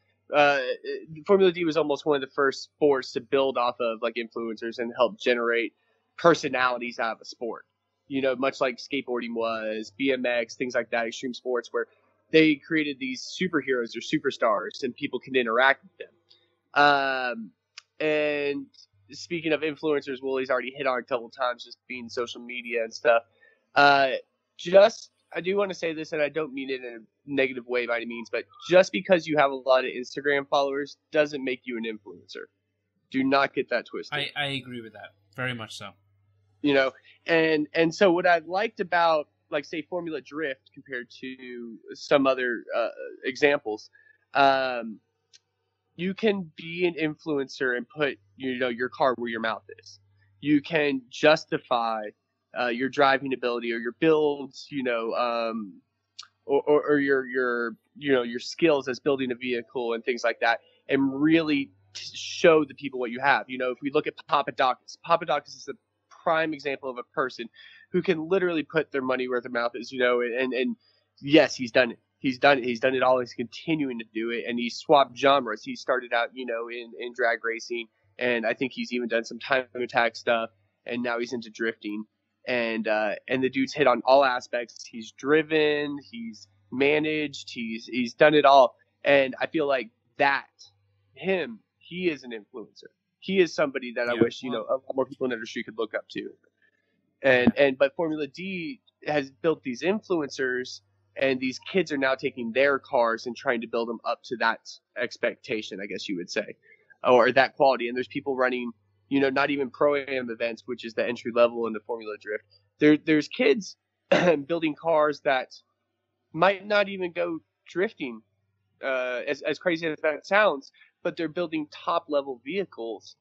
Formula D was almost one of the first sports to build off of like influencers and help generate personalities out of a sport. Much like skateboarding was, BMX, things like that, extreme sports, where they created these superheroes or superstars and people can interact with them. And speaking of influencers, Wooley's already hit on a couple of times, just being social media and stuff. I do want to say this, and I don't mean it in a negative way by any means, but just because you have a lot of Instagram followers doesn't make you an influencer. Do not get that twisted. I agree with that. Very much so. And so what I liked about like say Formula Drift compared to some other examples, you can be an influencer and put your car where your mouth is. You can justify your driving ability or your builds, or your skills as building a vehicle and things like that, and really show the people what you have. If we look at Papadakis is a prime example of a person who can literally put their money where their mouth is, and yes, he's done it. He's done it all. He's continuing to do it, and he's swapped genres. He started out, in drag racing, and I think he's even done some time attack stuff, and now he's into drifting. And the dude's hit on all aspects. He's driven, he's managed, he's done it all. And I feel like he is an influencer. He is somebody that I wish, a lot more people in the industry could look up to. But Formula D has built these influencers, and these kids are now taking their cars and trying to build them up to that expectation, I guess you would say, or that quality. And there's people running, not even pro-am events, which is the entry level into Formula Drift. There's kids building cars that might not even go drifting, as crazy as that sounds, but they're building top level vehicles,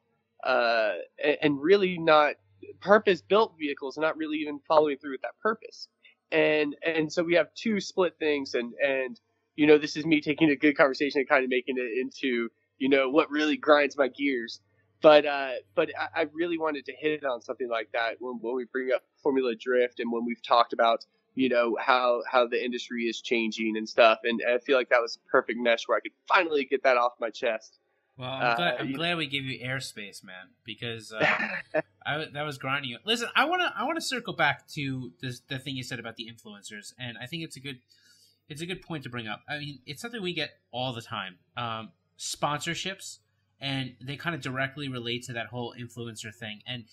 and really not purpose-built vehicles, and not really even following through with that purpose. And so we have two split things, and this is me taking a good conversation and kind of making it into what really grinds my gears. But I really wanted to hit on something like that when we bring up Formula Drift, and when we've talked about how the industry is changing and stuff. And I feel like that was a perfect mesh where I could finally get that off my chest. Well, I'm glad we gave you airspace, man, because that was grinding you. Listen, I want to circle back to the thing you said about the influencers, and I think it's a good point to bring up. I mean, it's something we get all the time. Sponsorships, and they kind of directly relate to that whole influencer thing. And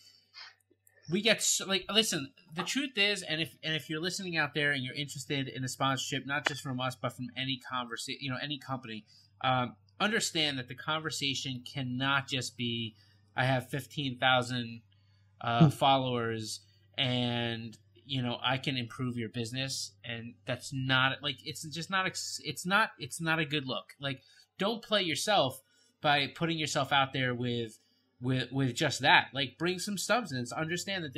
we get listen, the truth is, and if you're listening out there and you're interested in a sponsorship, not just from us, but from any any company, understand that the conversation cannot just be, I have 15,000 followers and I can improve your business. And that's not it's not a good look. Like, don't play yourself by putting yourself out there with just that. Like, bring some substance. Understand that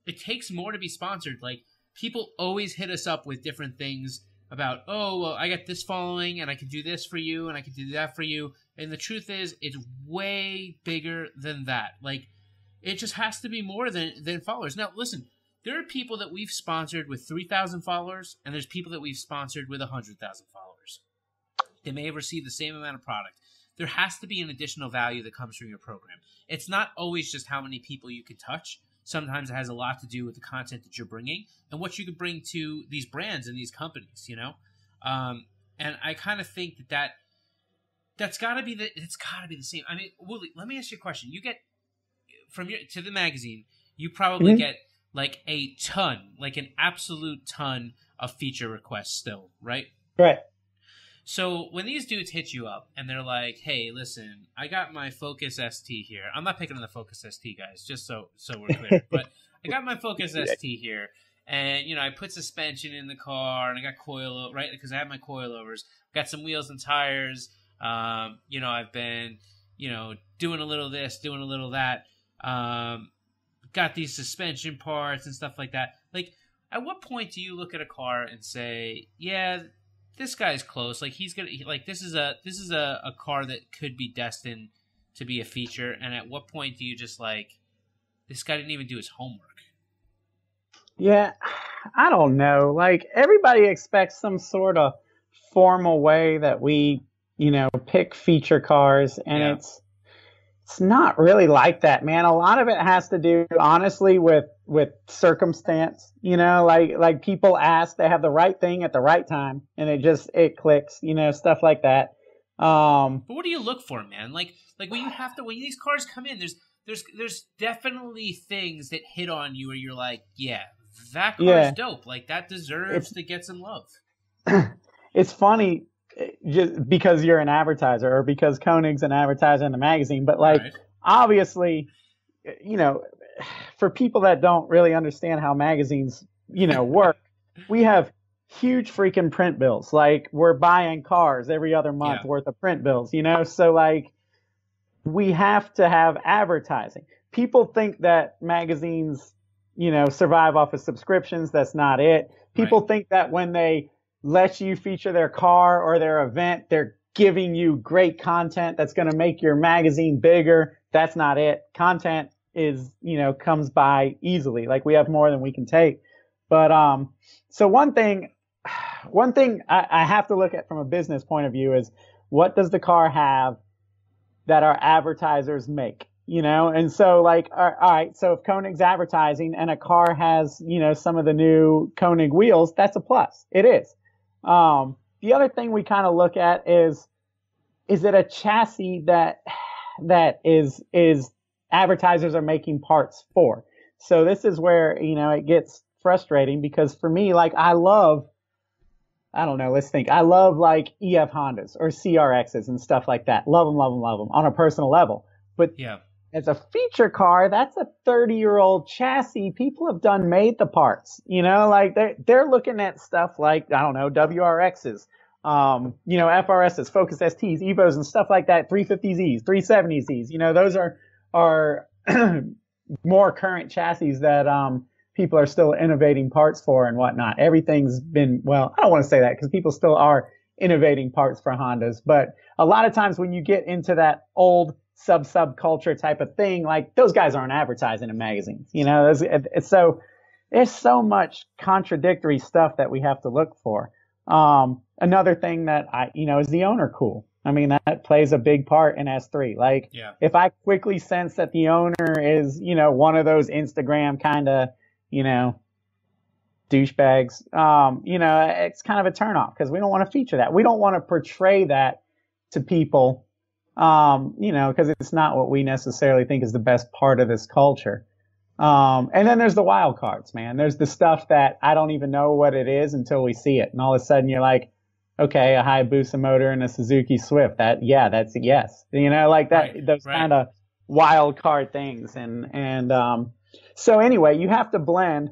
it takes more to be sponsored. Like, people always hit us up with different things about, oh, well, I got this following, and I can do this for you, and I can do that for you. And the truth is, it's way bigger than that. Like, it just has to be more than followers. Now, listen, there are people that we've sponsored with 3,000 followers, and there's people that we've sponsored with 100,000 followers. They may have received the same amount of product. There has to be an additional value that comes from your program. It's not always just how many people you can touch. Sometimes it has a lot to do with the content that you're bringing and what you can bring to these brands and these companies, And I kind of think that's got to be it's got to be the same. I mean, Wooley, let me ask you a question. You get to the magazine, you probably get like a ton, like an absolute ton of feature requests still, right? Right. So when these dudes hit you up and they're like, "Hey, listen, I got my Focus ST here." I'm not picking on the Focus ST guys, just so we're clear. But I got my Focus ST here, and I put suspension in the car, and I got right, because I have my coilovers. Got some wheels and tires. I've been doing a little this, doing a little that. Got these suspension parts and stuff like that. Like, at what point do you look at a car and say, "Yeah, this guy's close. Like, this is a car that could be destined to be a feature"? And at what point do you just this guy didn't even do his homework? Yeah, I don't know. Like, everybody expects some sort of formal way that we, pick feature cars, and it's not really like that, man. A lot of it has to do, honestly, with circumstance. Like people ask, they have the right thing at the right time, and it clicks. Stuff like that. But what do you look for, man? Like when these cars come in, there's definitely things that hit on you where you're like, yeah, that car's dope. Like, that deserves to get some love. It's funny, just because you're an advertiser, or because Konig's an advertiser in the magazine, but obviously, for people that don't really understand how magazines, work, we have huge freaking print bills. Like we're buying cars every other month worth of print bills, you know? So like we have to have advertising. People think that magazines, you know, survive off of subscriptions. That's not it. People think that when they let you feature their car or their event, they're giving you great content that's going to make your magazine bigger. That's not it. Content is, you know, comes by easily. Like we have more than we can take. But, so one thing I have to look at from a business point of view is what does the car have that our advertisers make, you know? And so like, all right, so if Konig's advertising and a car has, you know, some of the new Konig wheels, that's a plus. It is. The other thing we kind of look at is it a chassis that is advertisers are making parts for? So this is where, you know, it gets frustrating because for me, like I love like EF Hondas or CRXs and stuff like that. Love them on a personal level. But as a feature car, that's a 30-year-old chassis. People have made the parts, you know, like they're looking at stuff like, I don't know, WRXs, you know, FRSs, Focus STs, Evos and stuff like that, 350Zs, 370Zs, you know, those are more current chassis that, people are still innovating parts for and whatnot. Everything's been, well, I don't want to say that because people still are innovating parts for Hondas, but a lot of times when you get into that old subculture type of thing, like those guys aren't advertising in magazines, you know, there's so much contradictory stuff that we have to look for. Another thing that is the owner cool. I mean, that plays a big part in S3. Like if I quickly sense that the owner is, you know, one of those Instagram kind of, you know, douchebags, you know, it's kind of a turnoff because we don't want to feature that. We don't want to portray that to people, you know, because it's not what we necessarily think is the best part of this culture. And then there's the wild cards, man. There's the stuff that I don't even know what it is until we see it. And all of a sudden you're like, okay, a Hayabusa motor and a Suzuki Swift. That's a yes. You know, like that, those kind of wild card things. So anyway, you have to blend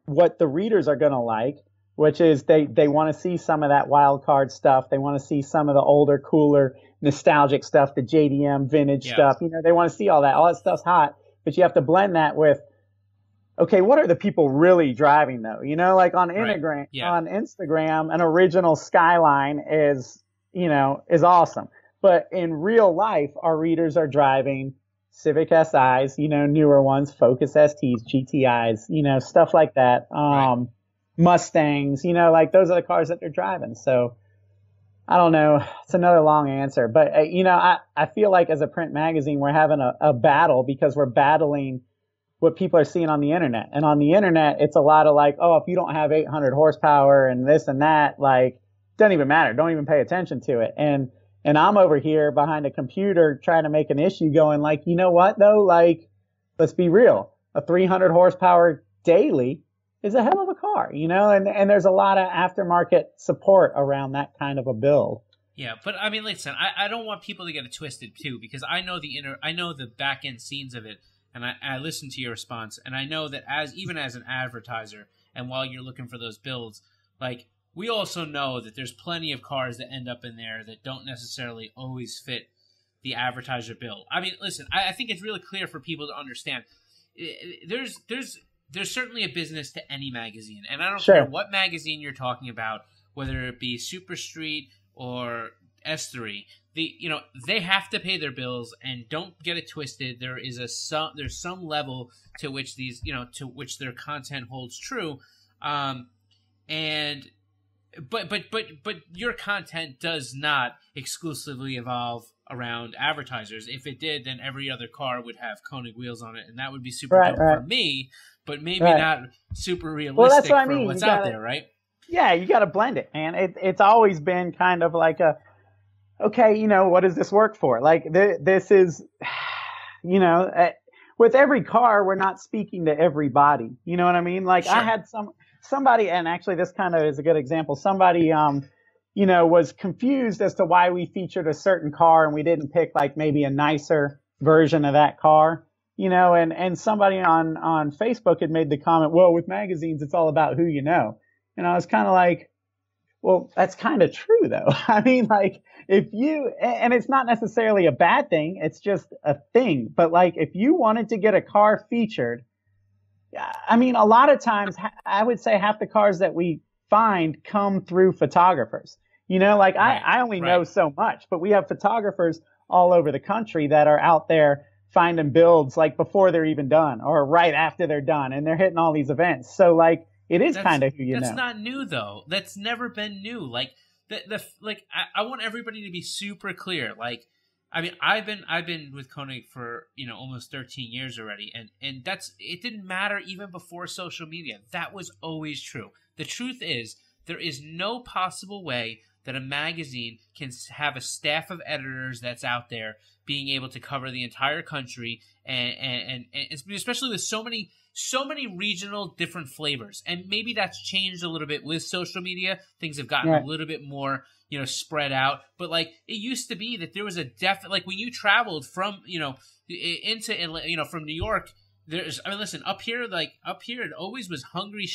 what the readers are going to like, which is they want to see some of that wild card stuff. They want to see some of the older, cooler, nostalgic stuff, the JDM vintage stuff. You know, they want to see all that. All that stuff's hot, but you have to blend that with, okay, what are the people really driving though? You know, like on Instagram, an original Skyline is awesome. But in real life, our readers are driving Civic SIs, you know, newer ones, Focus STs, GTIs, you know, stuff like that. Mustangs, you know, like those are the cars that they're driving. So I don't know. It's another long answer, but you know, I feel like as a print magazine, we're having a battle because we're battling what people are seeing on the internet. And on the internet, it's a lot of like, oh, if you don't have 800 horsepower and this and that, like, doesn't even matter. Don't even pay attention to it. And I'm over here behind a computer trying to make an issue going like, you know what though? Like, let's be real. A 300 horsepower daily is a hell of a car, you know, and there's a lot of aftermarket support around that kind of a build. Yeah, but I mean, listen, I don't want people to get it twisted too, because I know the back end scenes of it, and I listened to your response, and I know that even as an advertiser, and while you're looking for those builds, like, we also know that there's plenty of cars that end up in there that don't necessarily always fit the advertiser bill. I mean, listen, I think it's really clear for people to understand. There's certainly a business to any magazine, and I don't care what magazine you're talking about, whether it be Super Street or S3. They have to pay their bills, and don't get it twisted. There's some level to which to which their content holds true, But your content does not exclusively evolve around advertisers. If it did, then every other car would have Konig wheels on it, and that would be super dope for me, but maybe not super realistic for what's out there, right? Yeah, you got to blend it, man. It's always been kind of like okay, you know, what does this work for? Like, this is, you know, with every car, we're not speaking to everybody. You know what I mean? Like, I had somebody, and actually this kind of is a good example. Somebody, you know, was confused as to why we featured a certain car and we didn't pick like maybe a nicer version of that car. and somebody on Facebook had made the comment, well, with magazines, it's all about who you know. And I was kind of like, well, that's kind of true, though. I mean, like, and it's not necessarily a bad thing, it's just a thing. But, like, if you wanted to get a car featured, I mean, a lot of times, I would say half the cars that we find come through photographers. Like, right, I only know so much, but we have photographers all over the country that are out there finding builds, like, before they're even done or right after they're done, and they're hitting all these events. So, like, it is kind of who you know. That's not new, though. That's never been new. Like I want everybody to be super clear. Like, I mean, I've been with Konig for almost 13 years already, and it didn't matter even before social media. That was always true. The truth is, there is no possible way that a magazine can have a staff of editors that's out there being able to cover the entire country, and especially with so many regional different flavors. And maybe that's changed a little bit with social media. Things have gotten a little bit more, spread out. But like, it used to be that there was a definite, like, when you traveled from, into, from New York, listen, up here it always was hungry,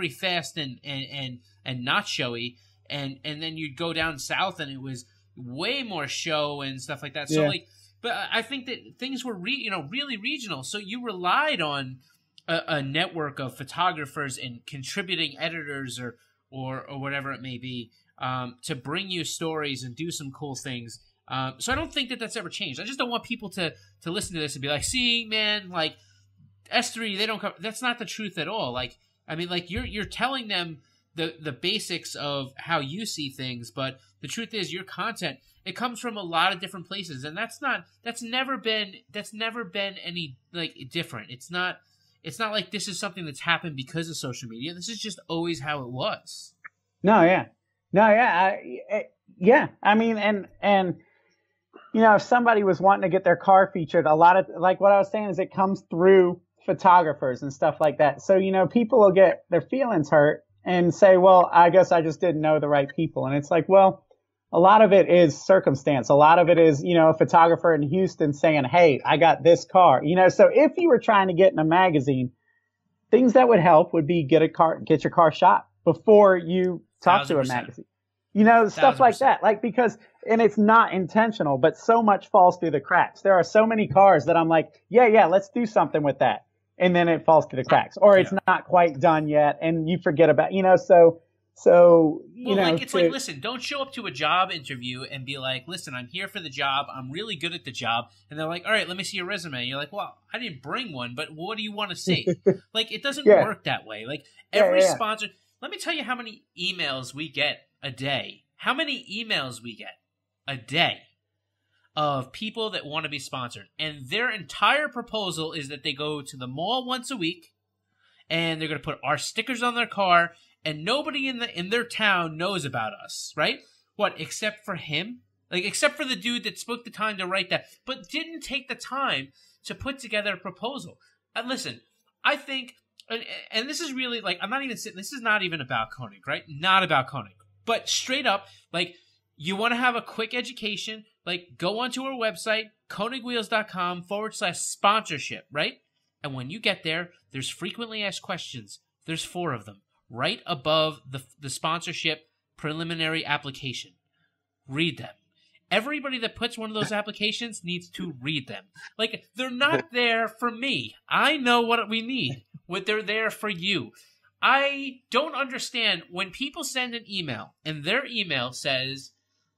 fast, and not showy. And then you'd go down south and it was way more show and stuff like that. So but I think that things were really regional. So you relied on a network of photographers and contributing editors or whatever it may be to bring you stories and do some cool things. So I don't think that that's ever changed. I just don't want people to listen to this and be like, see, man, like S3, they don't come. That's not the truth at all. Like, I mean, like you're telling them the basics of how you see things, but the truth is your content, it comes from a lot of different places, and that's never been any like different. It's not like this is something that's happened because of social media. This is just always how it was. I mean, and if somebody was wanting to get their car featured, a lot of, like what I was saying, is it comes through photographers and stuff like that. So people will get their feelings hurt and say, well, I guess I just didn't know the right people. And it's like, well, a lot of it is circumstance. A lot of it is, a photographer in Houston saying, hey, I got this car. So if you were trying to get in a magazine, things that would help would be get your car shot before you talk 1,000%. To a magazine. Stuff 1,000%. Like that. Like, because, and it's not intentional, but so much falls through the cracks. There are so many cars that I'm like, yeah, let's do something with that. And then it falls through the cracks, or it's not quite done yet, and you forget about, like, listen, don't show up to a job interview and be like, listen, I'm here for the job, I'm really good at the job, and they're like, all right, let me see your resume. You're like, well, I didn't bring one, but what do you want to see? Like, it doesn't work that way. Like, every sponsor, let me tell you how many emails we get a day. How many emails we get a day of people that want to be sponsored, and their entire proposal is that they go to the mall once a week, and they're going to put our stickers on their car, and nobody in their town knows about us, right? What, except for him? Like, except for the dude that spoke the time to write that, but didn't take the time to put together a proposal. And listen, I think, and this is really, like, this is not even about Konig, right? Not about Konig. But straight up, like, you want to have a quick education, like, go onto our website, konigwheels.com/sponsorship, right? And when you get there, there's frequently asked questions. There's 4 of them, right above the sponsorship preliminary application. Read them. Everybody that puts one of those applications needs to read them. Like, they're not there for me. I know what we need. They're there for you. I don't understand when people send an email and their email says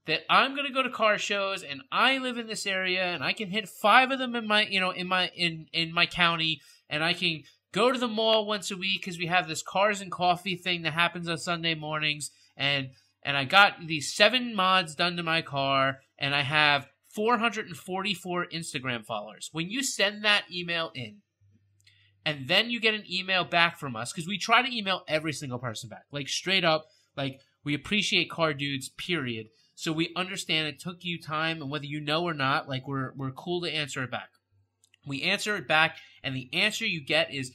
that I'm going to go to car shows and I live in this area and I can hit 5 of them in my county, and I can go to the mall once a week because we have this cars and coffee thing that happens on Sunday mornings, and I got these 7 mods done to my car, and I have 444 Instagram followers. When you send that email in, and then you get an email back from us, because we try to email every single person back, like, straight up, like, we appreciate car dudes, period. So we understand it took you time, and whether you know or not, like, we're cool to answer it back. We answer it back, and the answer you get is,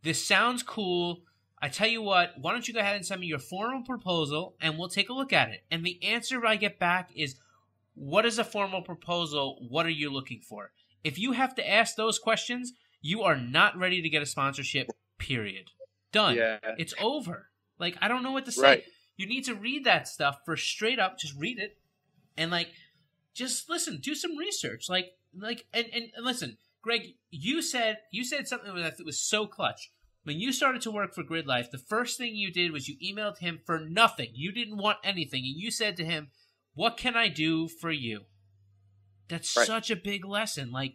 this sounds cool. I tell you what, why don't you go ahead and send me your formal proposal, and we'll take a look at it. And the answer I get back is, what is a formal proposal? What are you looking for? If you have to ask those questions, you are not ready to get a sponsorship, period. Done. Yeah. It's over. Like, I don't know what to say. Right. You need to read that stuff for straight up, just read it, and, like, just listen, do some research. And listen, Greg, you said something that was so clutch. When you started to work for Grid Life, the first thing you did was you emailed him for nothing. You didn't want anything, and you said to him, "What can I do for you?" That's such a big lesson. Like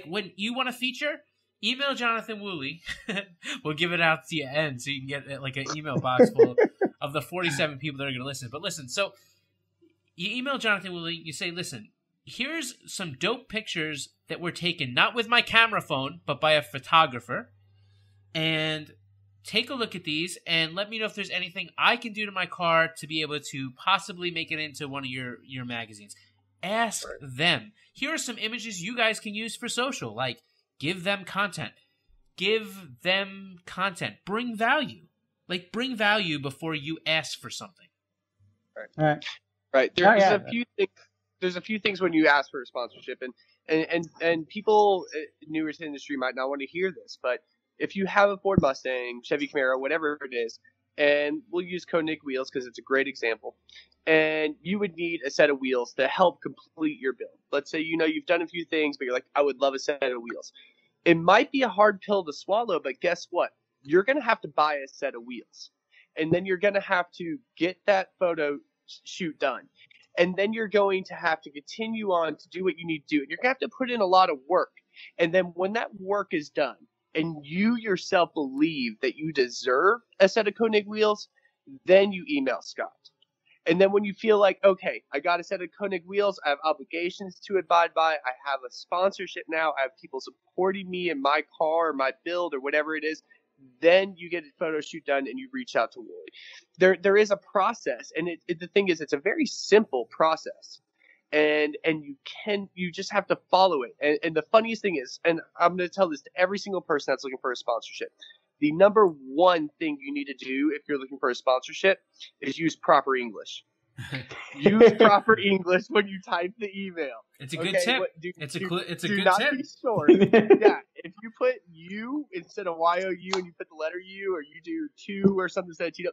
when you want a feature, email Jonathan Wooley. We'll give it out to you end so you can get like an email box full of the 47 people that are going to listen. But listen, so you email Jonathan Wooley. You say, "Listen, here's some dope pictures that were taken not with my camera phone, but by a photographer. And take a look at these and let me know if there's anything I can do to my car to be able to possibly make it into one of your magazines." Ask them. Here are some images you guys can use for social. Like, give them content. Give them content. Bring value. Like, bring value before you ask for something. Right. There's a few things when you ask for a sponsorship, and people newer to the industry might not want to hear this, but if you have a Ford Mustang, Chevy Camaro, whatever it is, and we'll use Konig wheels because it's a great example, and you would need a set of wheels to help complete your build. Let's say you've done a few things, but you're like, I would love a set of wheels. It might be a hard pill to swallow, but guess what? You're going to have to buy a set of wheels, and then you're going to have to get that photo shoot done. And then you're going to have to continue on to do what you need to do. And you're going to have to put in a lot of work. And then when that work is done and you yourself believe that you deserve a set of Konig wheels, then you email Scott. And then when you feel like, okay, I got a set of Konig wheels, I have obligations to abide by, I have a sponsorship now, I have people supporting me in my car or my build or whatever it is, then you get a photo shoot done and you reach out to Wooley. There is a process, and the thing is, it's a very simple process, and you just have to follow it. And the funniest thing is, and I'm going to tell this to every single person that's looking for a sponsorship, the number one thing you need to do if you're looking for a sponsorship is use proper English. Use proper English when you type the email. It's a good tip. It's a good tip. Do not be short. Yeah, if you put you instead of YOU and you put the letter U, or you do two or something instead of Tito,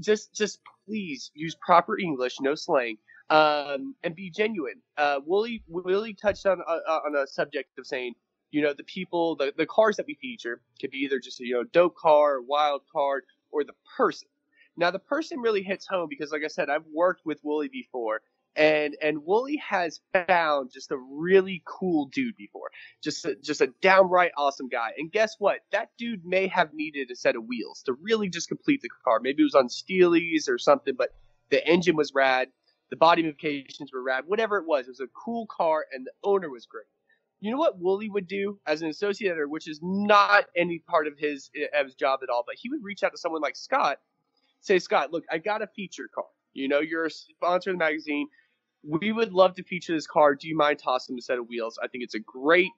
just please use proper English, no slang, and be genuine. Wooley touched on a subject of saying, the people, the cars that we feature could be either just a dope car, or wild card, or the person. Now, the person really hits home because, like I said, I've worked with Wooley before, and Wooley has found just a really cool dude before, just a downright awesome guy. And guess what? That dude may have needed a set of wheels to really just complete the car. Maybe it was on Steelies or something, but the engine was rad, the body modifications were rad, whatever it was a cool car, and the owner was great. You know what Wooley would do as an associate editor, which is not any part of his job at all, but he would reach out to someone like Scott. Say, Scott, look, I got a feature car. You're a sponsor of the magazine. We would love to feature this car. Do you mind tossing a set of wheels? I think it's a great,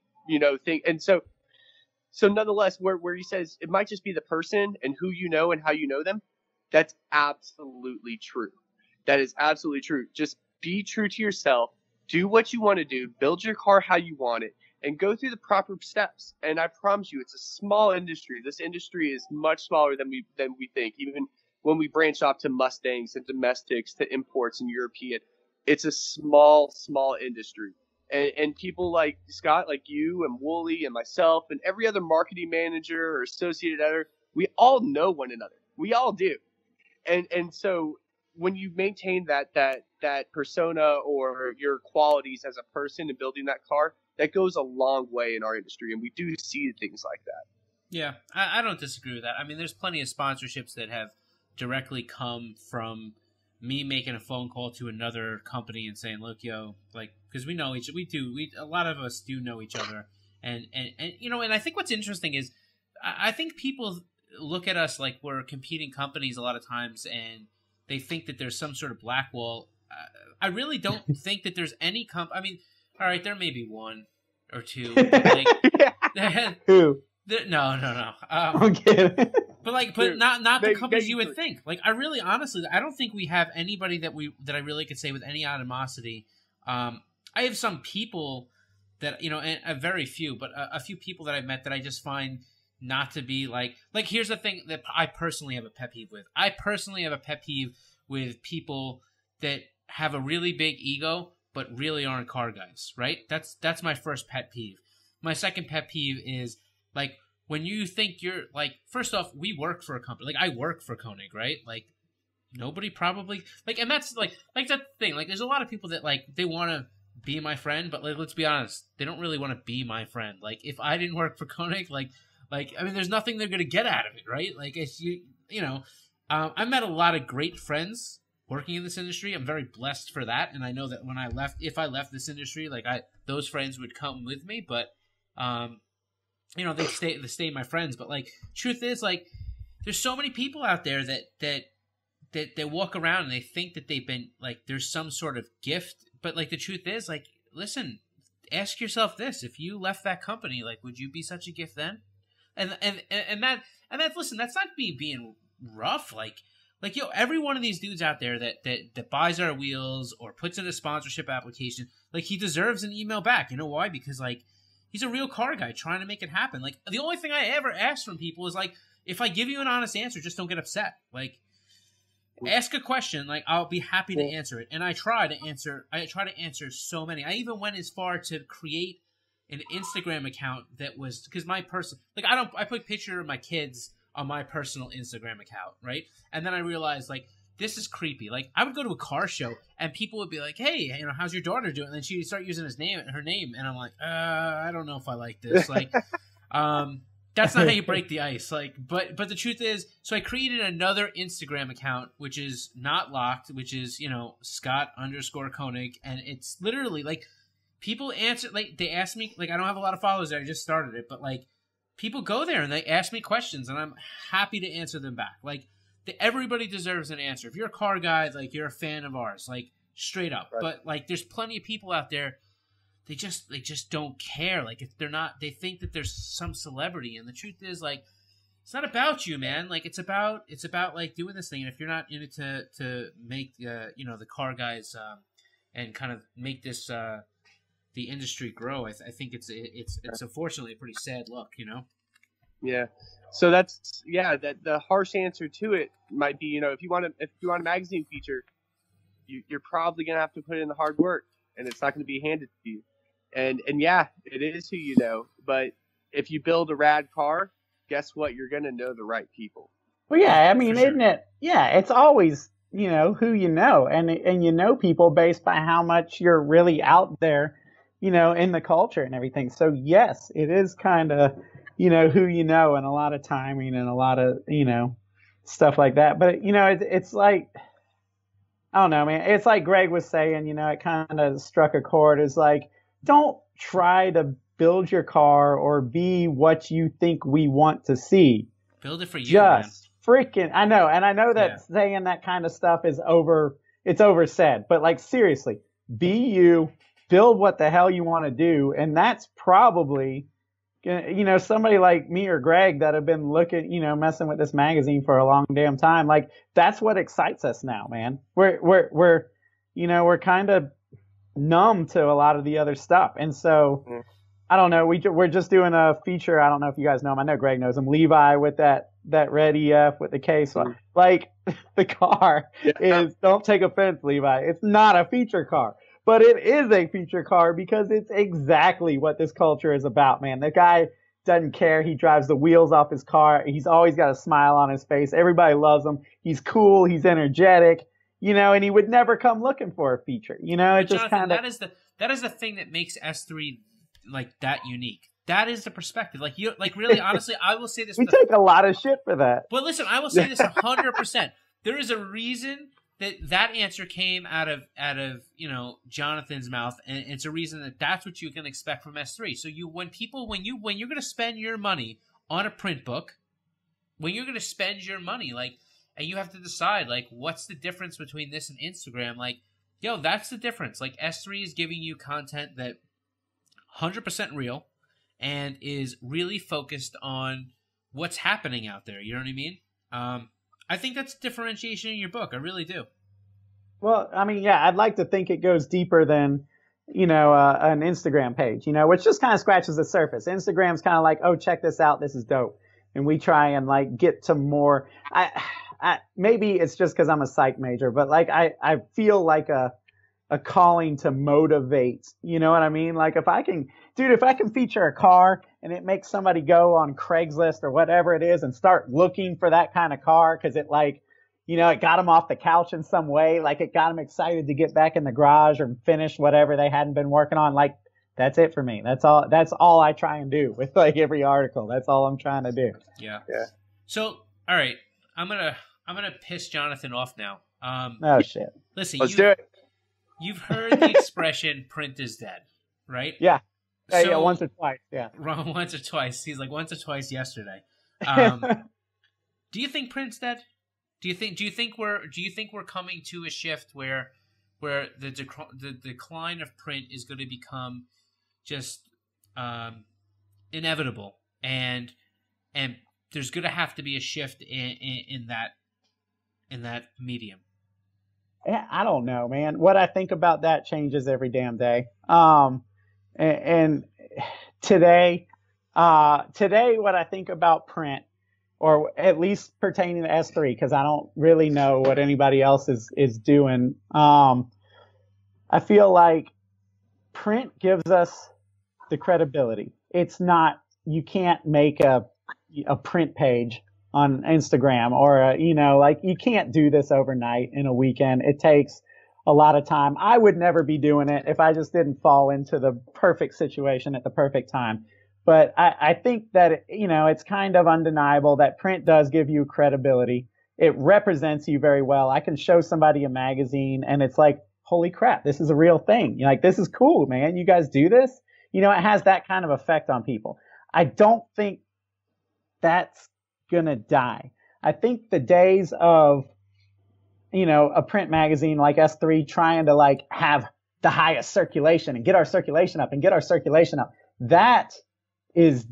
thing. And so nonetheless, where he says it might just be the person and who you know and how you know them, that's absolutely true. That is absolutely true. Just be true to yourself. Do what you want to do. Build your car how you want it, and go through the proper steps. And I promise you, it's a small industry. This industry is much smaller than we think. Even when we branch off to Mustangs and domestics to imports and European, it's a small industry. And people like Scott, like you and Wooley and myself and every other marketing manager or associated editor, we all know one another. We all do. And so when you maintain that persona or your qualities as a person in building that car, that goes a long way in our industry. And we do see things like that. Yeah, I don't disagree with that. I mean, there's plenty of sponsorships that have directly come from me making a phone call to another company and saying, look, because we know a lot of us do know each other. And I think what's interesting is I think people look at us like we're competing companies a lot of times, and they think that there's some sort of black wall. I really don't think that there's any I mean, all right, there may be one or two. Who? No. I'm kidding. But not the companies you would think. Like, I really, honestly, I don't think we have anybody that I really could say with any animosity. I have some people that, you know, and very few, but a few people that I've met that I just find not to be like here's the thing that I personally have a pet peeve with. I personally have a pet peeve with people that have a really big ego but really aren't car guys, right? That's my first pet peeve. My second pet peeve is like when you think you're like, first off, we work for a company. Like I work for Konig, right? Like nobody probably like, and that's like that thing. Like there's a lot of people that like they want to be my friend, but like let's be honest, they don't really want to be my friend. Like if I didn't work for Konig, like I mean, there's nothing they're gonna get out of it, right? Like it's you know, I've met a lot of great friends working in this industry. I'm very blessed for that, and I know that when I left, if I left this industry, like those friends would come with me, but you know, they stay my friends. But like, truth is, like, there's so many people out there that walk around and they think that they've been like there's some sort of gift, but like the truth is, like, listen, ask yourself this: if you left that company, like, would you be such a gift then? And that listen, that's not me being rough, like yo, every one of these dudes out there that buys our wheels or puts in a sponsorship application, like he deserves an email back. You know why? Because like he's a real car guy trying to make it happen. Like the only thing I ever ask from people is like, if I give you an honest answer, just don't get upset. Like ask a question, like I'll be happy to answer it. And I try to answer so many. I even went as far to create an Instagram account that was, because my person, like I put a picture of my kids on my personal Instagram account, right? And then I realized like this is creepy. Like I would go to a car show and people would be like, "Hey, you know, how's your daughter doing?" And then she would start using her name, and I'm like, I don't know if I like this. Like, that's not how you break the ice. Like, but the truth is, so I created another Instagram account which is not locked, which is, you know, Scott_Konig, and it's literally like people answer, like they ask me, like I don't have a lot of followers there, I just started it, but like people go there and they ask me questions and I'm happy to answer them back. Like everybody deserves an answer. If you're a car guy, like you're a fan of ours, like straight up. Right. But like there's plenty of people out there, they just don't care. Like if they're not, they think that there's some celebrity, and the truth is like it's not about you, man. Like it's about like doing this thing. And if you're not in it to make you know, the car guys and kind of make this the industry grow, I think it's unfortunately a pretty sad look, you know. Yeah. So that's that the harsh answer to it might be, you know, if you want a magazine feature, you're probably gonna have to put in the hard work, and it's not gonna be handed to you. And yeah, it is who you know. But if you build a rad car, guess what? You're gonna know the right people. Well, yeah, I mean, isn't it? Yeah, it's always, you know, who you know, and you know people based by how much you're really out there, you know, in the culture and everything. So yes, it is kind of, you know, who you know, and a lot of timing and a lot of, you know, stuff like that. But, you know, it's like, I don't know, man. It's like Gregg was saying, you know, it kind of struck a chord. It's like, don't try to build your car or be what you think we want to see. Build it for you, just freaking, I know. And I know that saying that kind of stuff is it's oversaid, but like seriously, be you, build what the hell you want to do. And that's probably, you know, somebody like me or Gregg that have been looking, you know, messing with this magazine for a long damn time. Like that's what excites us now, man. We're you know, we're kind of numb to a lot of the other stuff. And so I don't know, we're just doing a feature. I don't know if you guys know him. I know Gregg knows him. Levi with that red EF with the case. Like the car is, don't take offense, Levi, it's not a feature car. But it is a feature car because it's exactly what this culture is about, man. The guy doesn't care. He drives the wheels off his car. He's always got a smile on his face. Everybody loves him. He's cool. He's energetic, you know, and he would never come looking for a feature. You know, it just kind of... That is the thing that makes S3 like that unique. That is the perspective. Like you, like really, honestly, I will say this. We take a lot of shit for that. But listen, I will say this 100%. There is a reason that answer came out of you know, Jonathan's mouth, and it's a reason that's what you can expect from S3. So when you're going to spend your money on a print book, when you're going to spend your money, like, and you have to decide like what's the difference between this and Instagram, like, yo, that's the difference. Like S3 is giving you content that 100% real and is really focused on what's happening out there. You know what I mean? I think that's differentiation in your book. I really do. Well, I mean, yeah, I'd like to think it goes deeper than, an Instagram page, which just kind of scratches the surface. Instagram's kind of like, oh, check this out, this is dope, and we try and like get to more. Maybe it's just because I'm a psych major, but like I feel like a calling to motivate. You know what I mean? Like if I can feature a car and it makes somebody go on Craigslist or whatever it is and start looking for that kind of car because it like, it got them off the couch in some way, like it got them excited to get back in the garage or finish whatever they hadn't been working on. Like that's it for me. That's all I try and do with like every article. That's all I'm trying to do. Yeah. So, all right, I'm gonna piss Jonathan off now. Oh shit. Listen, Let's do it. You've heard the expression "print is dead," right? Yeah. So, once or twice. Yeah. Wrong, once or twice. He's like once or twice yesterday. Do you think print's dead? Do you think we're coming to a shift where the decline of print is going to become just inevitable, and there's going to have to be a shift in that medium? Yeah, I don't know, man. What I think about that changes every damn day. And today, what I think about print, or at least pertaining to S3, because I don't really know what anybody else is doing. I feel like print gives us the credibility. It's not, you can't make a print page on Instagram or, you can't do this overnight in a weekend. It takes a lot of time. I would never be doing it if I just didn't fall into the perfect situation at the perfect time. But I think that, it's kind of undeniable that print does give you credibility. It represents you very well. I can show somebody a magazine and it's like, holy crap, this is a real thing. You're like, this is cool, man. You guys do this? It has that kind of effect on people. I don't think that's gonna die. I think the days of, a print magazine like S3 trying to like have the highest circulation and get our circulation up, that is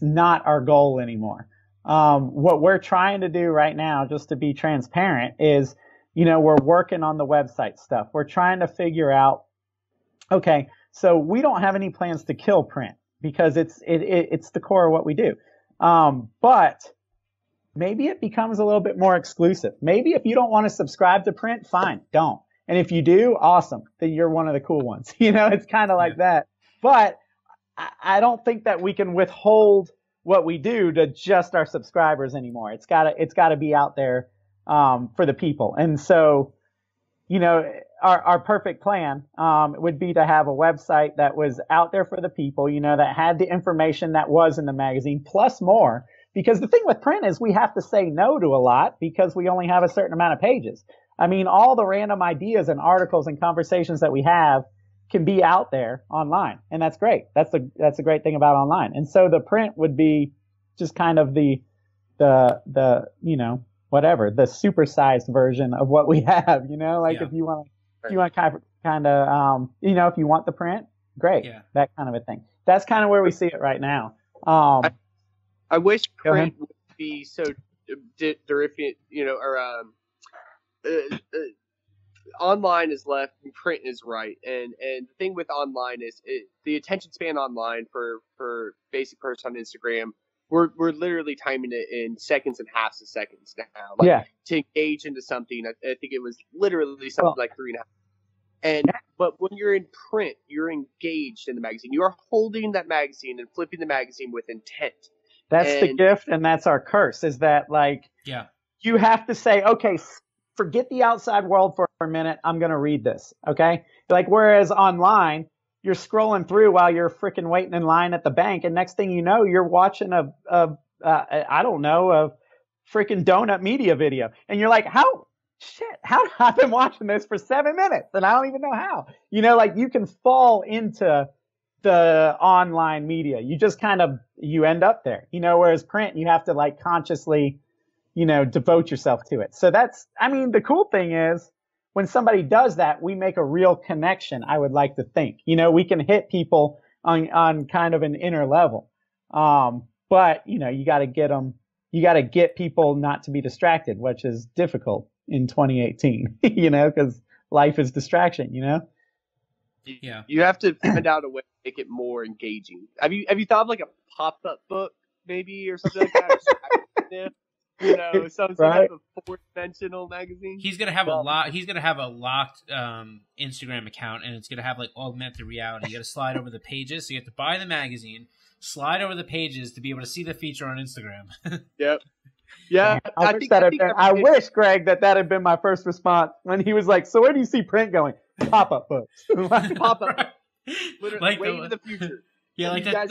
not our goal anymore. What we're trying to do right now, just to be transparent, is, we're working on the website stuff. We're trying to figure out, okay, so we don't have any plans to kill print because it's the core of what we do. But maybe it becomes a little bit more exclusive. Maybe if you don't want to subscribe to print, fine, don't. And if you do, awesome, then you're one of the cool ones. It's kind of like that. But I don't think that we can withhold what we do to just our subscribers anymore. It's gotta be out there, for the people. And so, our perfect plan, would be to have a website that was out there for the people, that had the information that was in the magazine plus more. Because the thing with print is we have to say no to a lot because we only have a certain amount of pages. I mean, all the random ideas and articles and conversations that we have can be out there online. And that's great. That's a great thing about online. And so the print would be just kind of the supersized version of what we have, if you want kind of, if you want the print, great. Yeah. That kind of a thing. That's kind of where we see it right now. I wish print would be so terrific, online is left and print is right. And the thing with online is the attention span online for basic person on Instagram, we're literally timing it in seconds and halves of seconds now. To engage into something, I think it was literally something like 3.5. But when you're in print, you're engaged in the magazine. You are holding that magazine and flipping the magazine with intent. That's the gift, and that's our curse, is that, you have to say, okay, forget the outside world for a minute. I'm going to read this, okay? Whereas online, you're scrolling through while you're freaking waiting in line at the bank, and next thing you know, you're watching a freaking donut media video. And you're like, how I've been watching this for 7 minutes, and I don't even know how. You can fall into the online media. You just you end up there, whereas print, you have to consciously, devote yourself to it. So the cool thing is when somebody does that, we make a real connection. I would like to think, we can hit people on kind of an inner level. But you got to get people not to be distracted, which is difficult in 2018, because life is distraction, You have to find out a way to make it more engaging. Have you thought of like a pop-up book maybe or something like that? Some type of four-dimensional magazine. He's gonna have He's gonna have a locked Instagram account, and it's gonna have like augmented reality. You got to slide over the pages, so you have to buy the magazine, slide over the pages to be able to see the feature on Instagram. Yep. Yeah, I wish, Greg, that had been my first response when he was like, "So where do you see print going?" Pop-up books. Pop-up. Literally, like way to the future. Yeah, like that.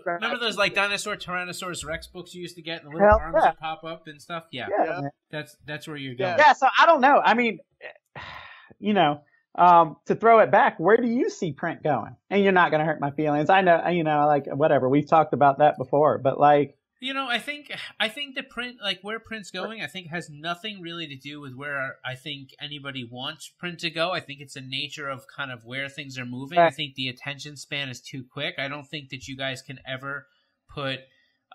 Remember those like dinosaur Tyrannosaurus Rex books you used to get, and the little arms that pop up and stuff. Yeah. That's where you're going. Yeah. So I don't know. I mean, to throw it back, where do you see print going? And you're not going to hurt my feelings. I know. Like whatever. We've talked about that before, but like. I think the print, like where print's going, I think has nothing really to do with where I think anybody wants print to go. I think it's the nature of kind of where things are moving. I think the attention span is too quick. I don't think that you guys can ever put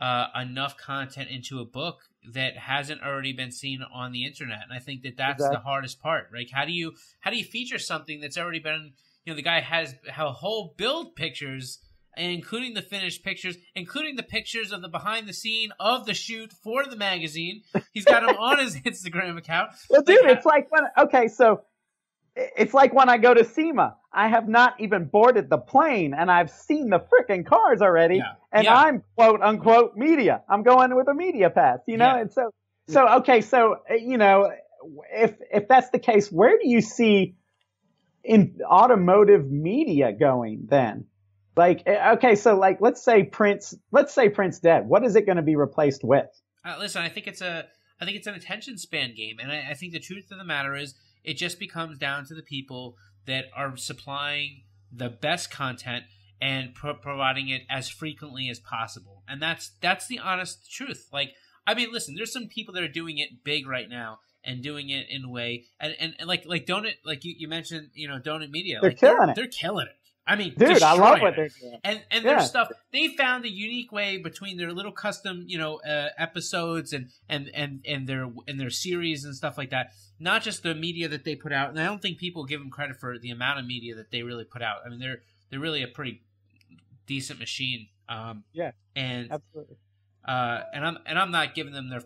enough content into a book that hasn't already been seen on the internet. And I think that that's the hardest part, right? How do you feature something that's already been, the guy has a whole build pictures, including the finished pictures, including the pictures of the behind the scene of the shoot for the magazine. He's got them on his Instagram account. Well, dude, it's like when I go to SEMA. I have not even boarded the plane, and I've seen the freaking cars already, and I'm quote unquote media. I'm going with a media pass, and so if that's the case, where do you see in automotive media going then? Like, okay, so like, let's say Prince dead. What is it going to be replaced with? Listen, I think it's an attention span game, and I think the truth of the matter is, it just becomes down to the people that are supplying the best content and providing it as frequently as possible, and that's the honest truth. Like, I mean, listen, there's some people that are doing it big right now and doing it in a way, and like Donut, like you mentioned, Donut Media, they're killing it. They're killing it. I mean, dude, I love what they're doing. And their stuff, they found a unique way between their little custom, episodes and their series and stuff like that. Not just the media that they put out, and I don't think people give them credit for the amount of media that they really put out. I mean, they're really a pretty decent machine. And absolutely. And I'm not giving them their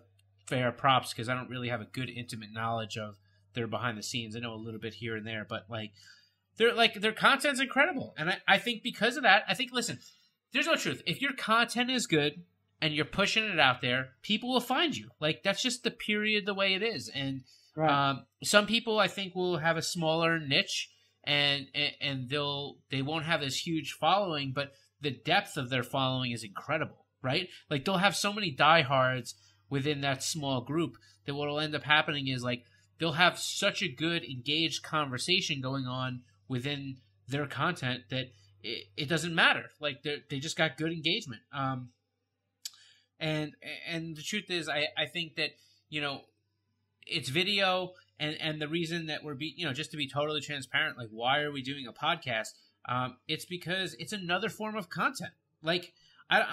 fair props because I don't really have a good intimate knowledge of their behind the scenes. I know a little bit here and there, but like. Their content's incredible. And I think because of that, listen, there's no truth. If your content is good and you're pushing it out there, people will find you. Like, that's just the period, the way it is. And some people, I think, will have a smaller niche and they won't have this huge following, but the depth of their following is incredible, right? Like, they'll have so many diehards within that small group that what will end up happening is, like, they'll have such a good, engaged conversation going on within their content that it doesn't matter. Like, they just got good engagement. And the truth is, I think that, it's video, and the reason that we're just to be totally transparent, like, why are we doing a podcast? It's because it's another form of content. Like,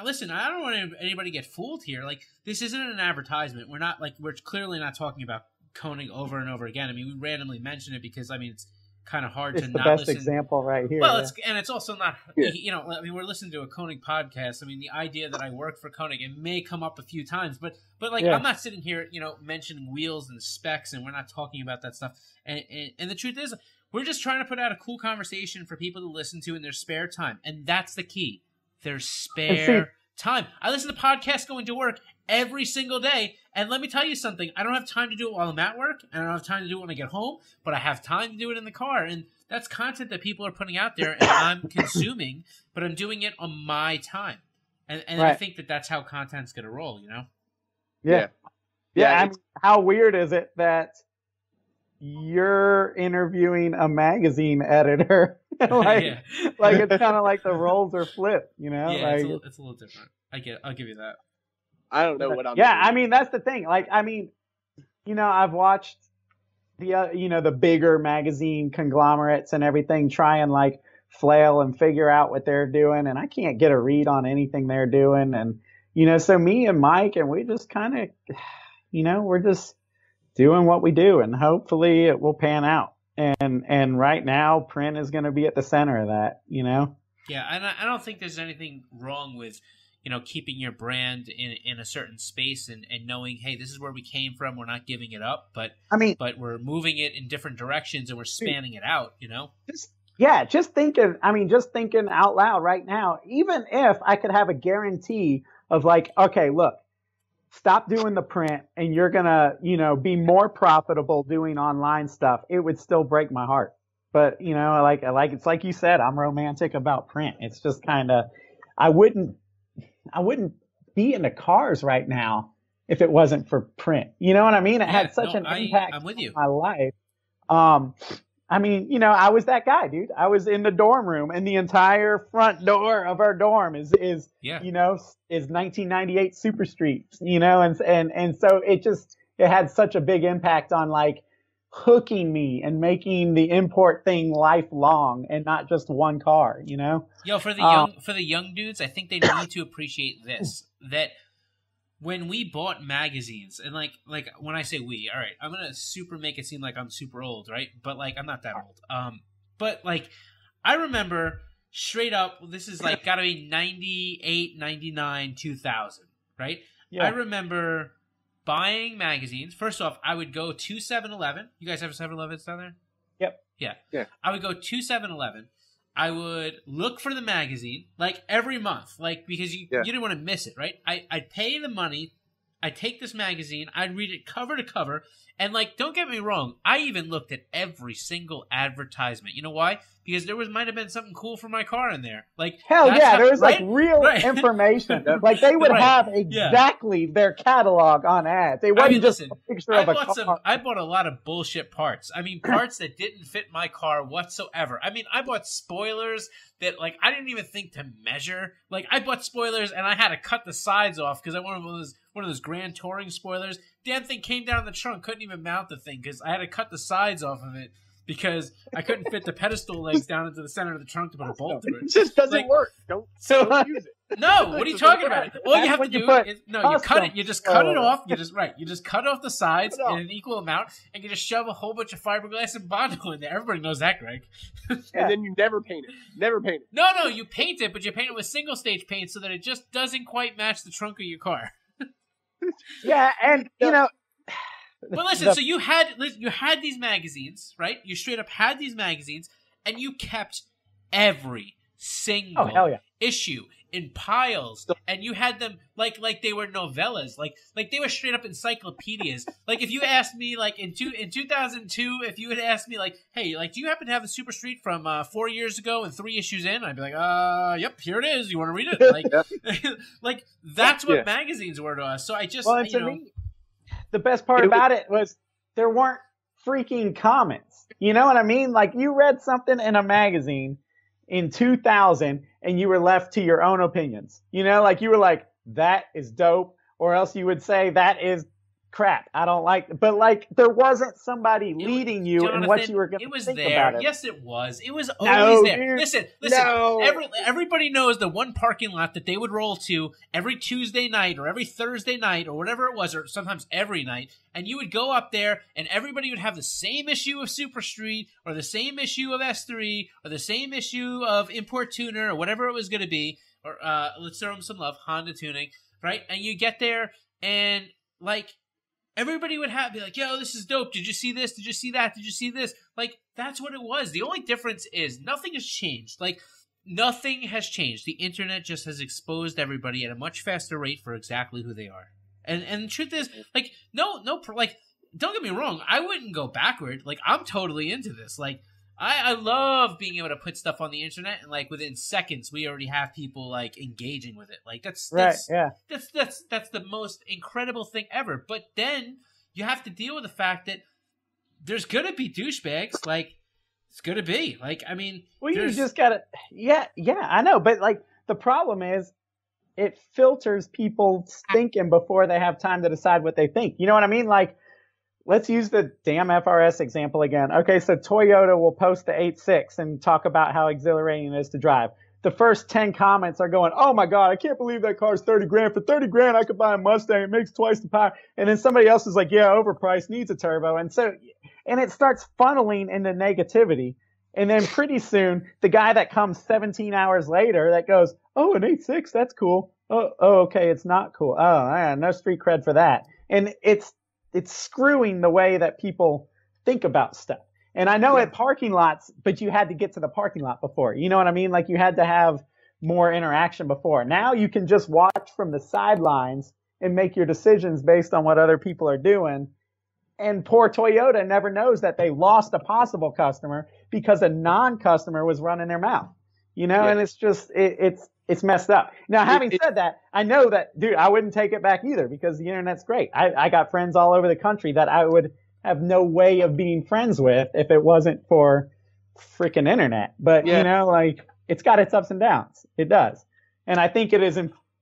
listen, I don't want anybody to get fooled here. Like, this isn't an advertisement. We're clearly not talking about Konig over and over again. I mean, we randomly mention it because, I mean, it's kind of hard to not listen. It's the best example right here. Well, it's also not, I mean, we're listening to a Konig podcast. I mean, the idea that I work for Konig, it may come up a few times, but I'm not sitting here, mentioning wheels and specs, and we're not talking about that stuff. And the truth is, we're just trying to put out a cool conversation for people to listen to in their spare time. And that's the key. Their spare time. I listen to podcasts going to work every single day, and let me tell you something. I don't have time to do it while I'm at work, and I don't have time to do it when I get home, but I have time to do it in the car, and that's content that people are putting out there, and I'm consuming, but I'm doing it on my time, and I think that's how content's going to roll, Yeah. I mean, how weird is it that you're interviewing a magazine editor? It's kind of like the roles are flipped, Yeah, like, it's a little different. I'll give you that. I don't know what I'm doing. I mean, that's the thing. Like, I mean, I've watched the bigger magazine conglomerates and everything try and like flail and figure out what they're doing, and I can't get a read on anything they're doing. And so me and Mike, and we just kind of, we're just doing what we do, and hopefully it will pan out. And right now, print is going to be at the center of that, you know? Yeah, and I don't think there's anything wrong with, keeping your brand in a certain space and knowing, hey, this is where we came from. We're not giving it up, but we're moving it in different directions and we're spanning it out, Just thinking out loud right now, even if I could have a guarantee of like, okay, look, stop doing the print and you're going to, be more profitable doing online stuff, it would still break my heart. But, it's like you said, I'm romantic about print. It's just kind of, I wouldn't be into cars right now if it wasn't for print. You know what I mean? It had such an impact on my life. I was that guy, dude. I was in the dorm room, and the entire front door of our dorm is 1998 Super Street, and so it had such a big impact on like hooking me and making the import thing lifelong and not just one car, Yo, for the young dudes, I think they need to appreciate this, that when we bought magazines, and like when I say we, all right, I'm gonna super make it seem like I'm super old, right? But like I'm not that old. But like I remember straight up, this is like gotta be 98, 99, 2000, right? Yeah. I remember buying magazines. First off, I would go to 7-Eleven. You guys have 7-Elevens down there? Yep. Yeah. I would go to 7-Eleven. I would look for the magazine, like, every month, like, because you didn't want to miss it, right? I'd pay the money, I'd take this magazine, I'd read it cover to cover, and, like, don't get me wrong, I even looked at every single advertisement. You know why? Because there might have been something cool for my car in there. Like, hell yeah, there was, like, real information. Like, they would have exactly their catalog on ads. They wasn't just a picture of a car. I bought a lot of bullshit parts. I mean, parts that didn't fit my car whatsoever. I mean, I bought spoilers that, like, I didn't even think to measure. Like, I bought spoilers, and I had to cut the sides off because I wanted one of those Grand Touring spoilers. Damn thing came down the trunk. Couldn't even mount the thing because I had to cut the sides off of it because I couldn't fit the pedestal legs down into the center of the trunk to put a bolt through it. It just doesn't work. Don't use it. No, what are you talking about? All you have to do is you cut it. You just cut it off. You just cut off the sides in an equal amount, and you just shove a whole bunch of fiberglass and Bondo in there. Everybody knows that, Greg. And then you never paint it. Never paint it. No, you paint it, but you paint it with single stage paint so that it just doesn't quite match the trunk of your car. Yeah, and But listen, so you had these magazines, right? You straight up had these magazines, and you kept every single issue in piles, and you had them like they were novellas, like they were straight up encyclopedias. Like if you asked me, like in 2002, if you had asked me, like, hey, like, do you happen to have the Super Street from 4 years ago and 3 issues in? I'd be like, yep, here it is. You want to read it? Like, like that's what magazines were to us. So I just, the best part about it was there weren't freaking comments. You know what I mean? Like, you read something in a magazine in 2000 and you were left to your own opinions. Like, you were like, that is dope. Or else you would say, that is crap. I don't like it. But, like, there wasn't somebody leading you in what you were going to think about it. Yes, it was. It was always there. Listen. No. Everybody knows the one parking lot that they would roll to every Tuesday night or every Thursday night or whatever it was, or sometimes every night. And you would go up there, and everybody would have the same issue of Super Street or the same issue of S3 or the same issue of Import Tuner or whatever it was going to be. Or let's throw them some love, Honda Tuning, right? And you get there, and, like, everybody would be like, yo, this is dope. Did you see this? Did you see that? Did you see this? Like, that's what it was. The only difference is nothing has changed. Like, nothing has changed. The internet just has exposed everybody at a much faster rate for exactly who they are. And the truth is, like, like, don't get me wrong. I wouldn't go backward. Like, I'm totally into this. Like, I love being able to put stuff on the internet, and, like, within seconds we already have people, like, engaging with it. Like, that's the most incredible thing ever. But then you have to deal with the fact that there's gonna be douchebags. Like, it's gonna be. Like, I mean, you just gotta. Yeah, I know. But, like, the problem is, it filters people's thinking before they have time to decide what they think. You know what I mean? Like, let's use the damn FRS example again. Okay, so Toyota will post the 8.6 and talk about how exhilarating it is to drive. The first 10 comments are going, oh my God, I can't believe that car's 30 grand. For 30 grand, I could buy a Mustang. It makes twice the power. And then somebody else is like, yeah, overpriced, needs a turbo. And so and it starts funneling into negativity. And then pretty soon, the guy that comes 17 hours later that goes, oh, an 8.6, that's cool. Oh, okay, it's not cool. Oh, man, no street cred for that. And it's screwing the way that people think about stuff. And I know at parking lots, but you had to get to the parking lot before. You know what I mean? Like you had to have more interaction before. Now you can just watch from the sidelines and make your decisions based on what other people are doing. And poor Toyota never knows that they lost a possible customer because a non-customer was running their mouth, you know, and it's just, it's messed up. Now, having said that, I know that, dude, I wouldn't take it back either because the internet's great. I got friends all over the country that I would have no way of being friends with if it wasn't for freaking internet. But, you know, like it's got its ups and downs. It does. And I think it is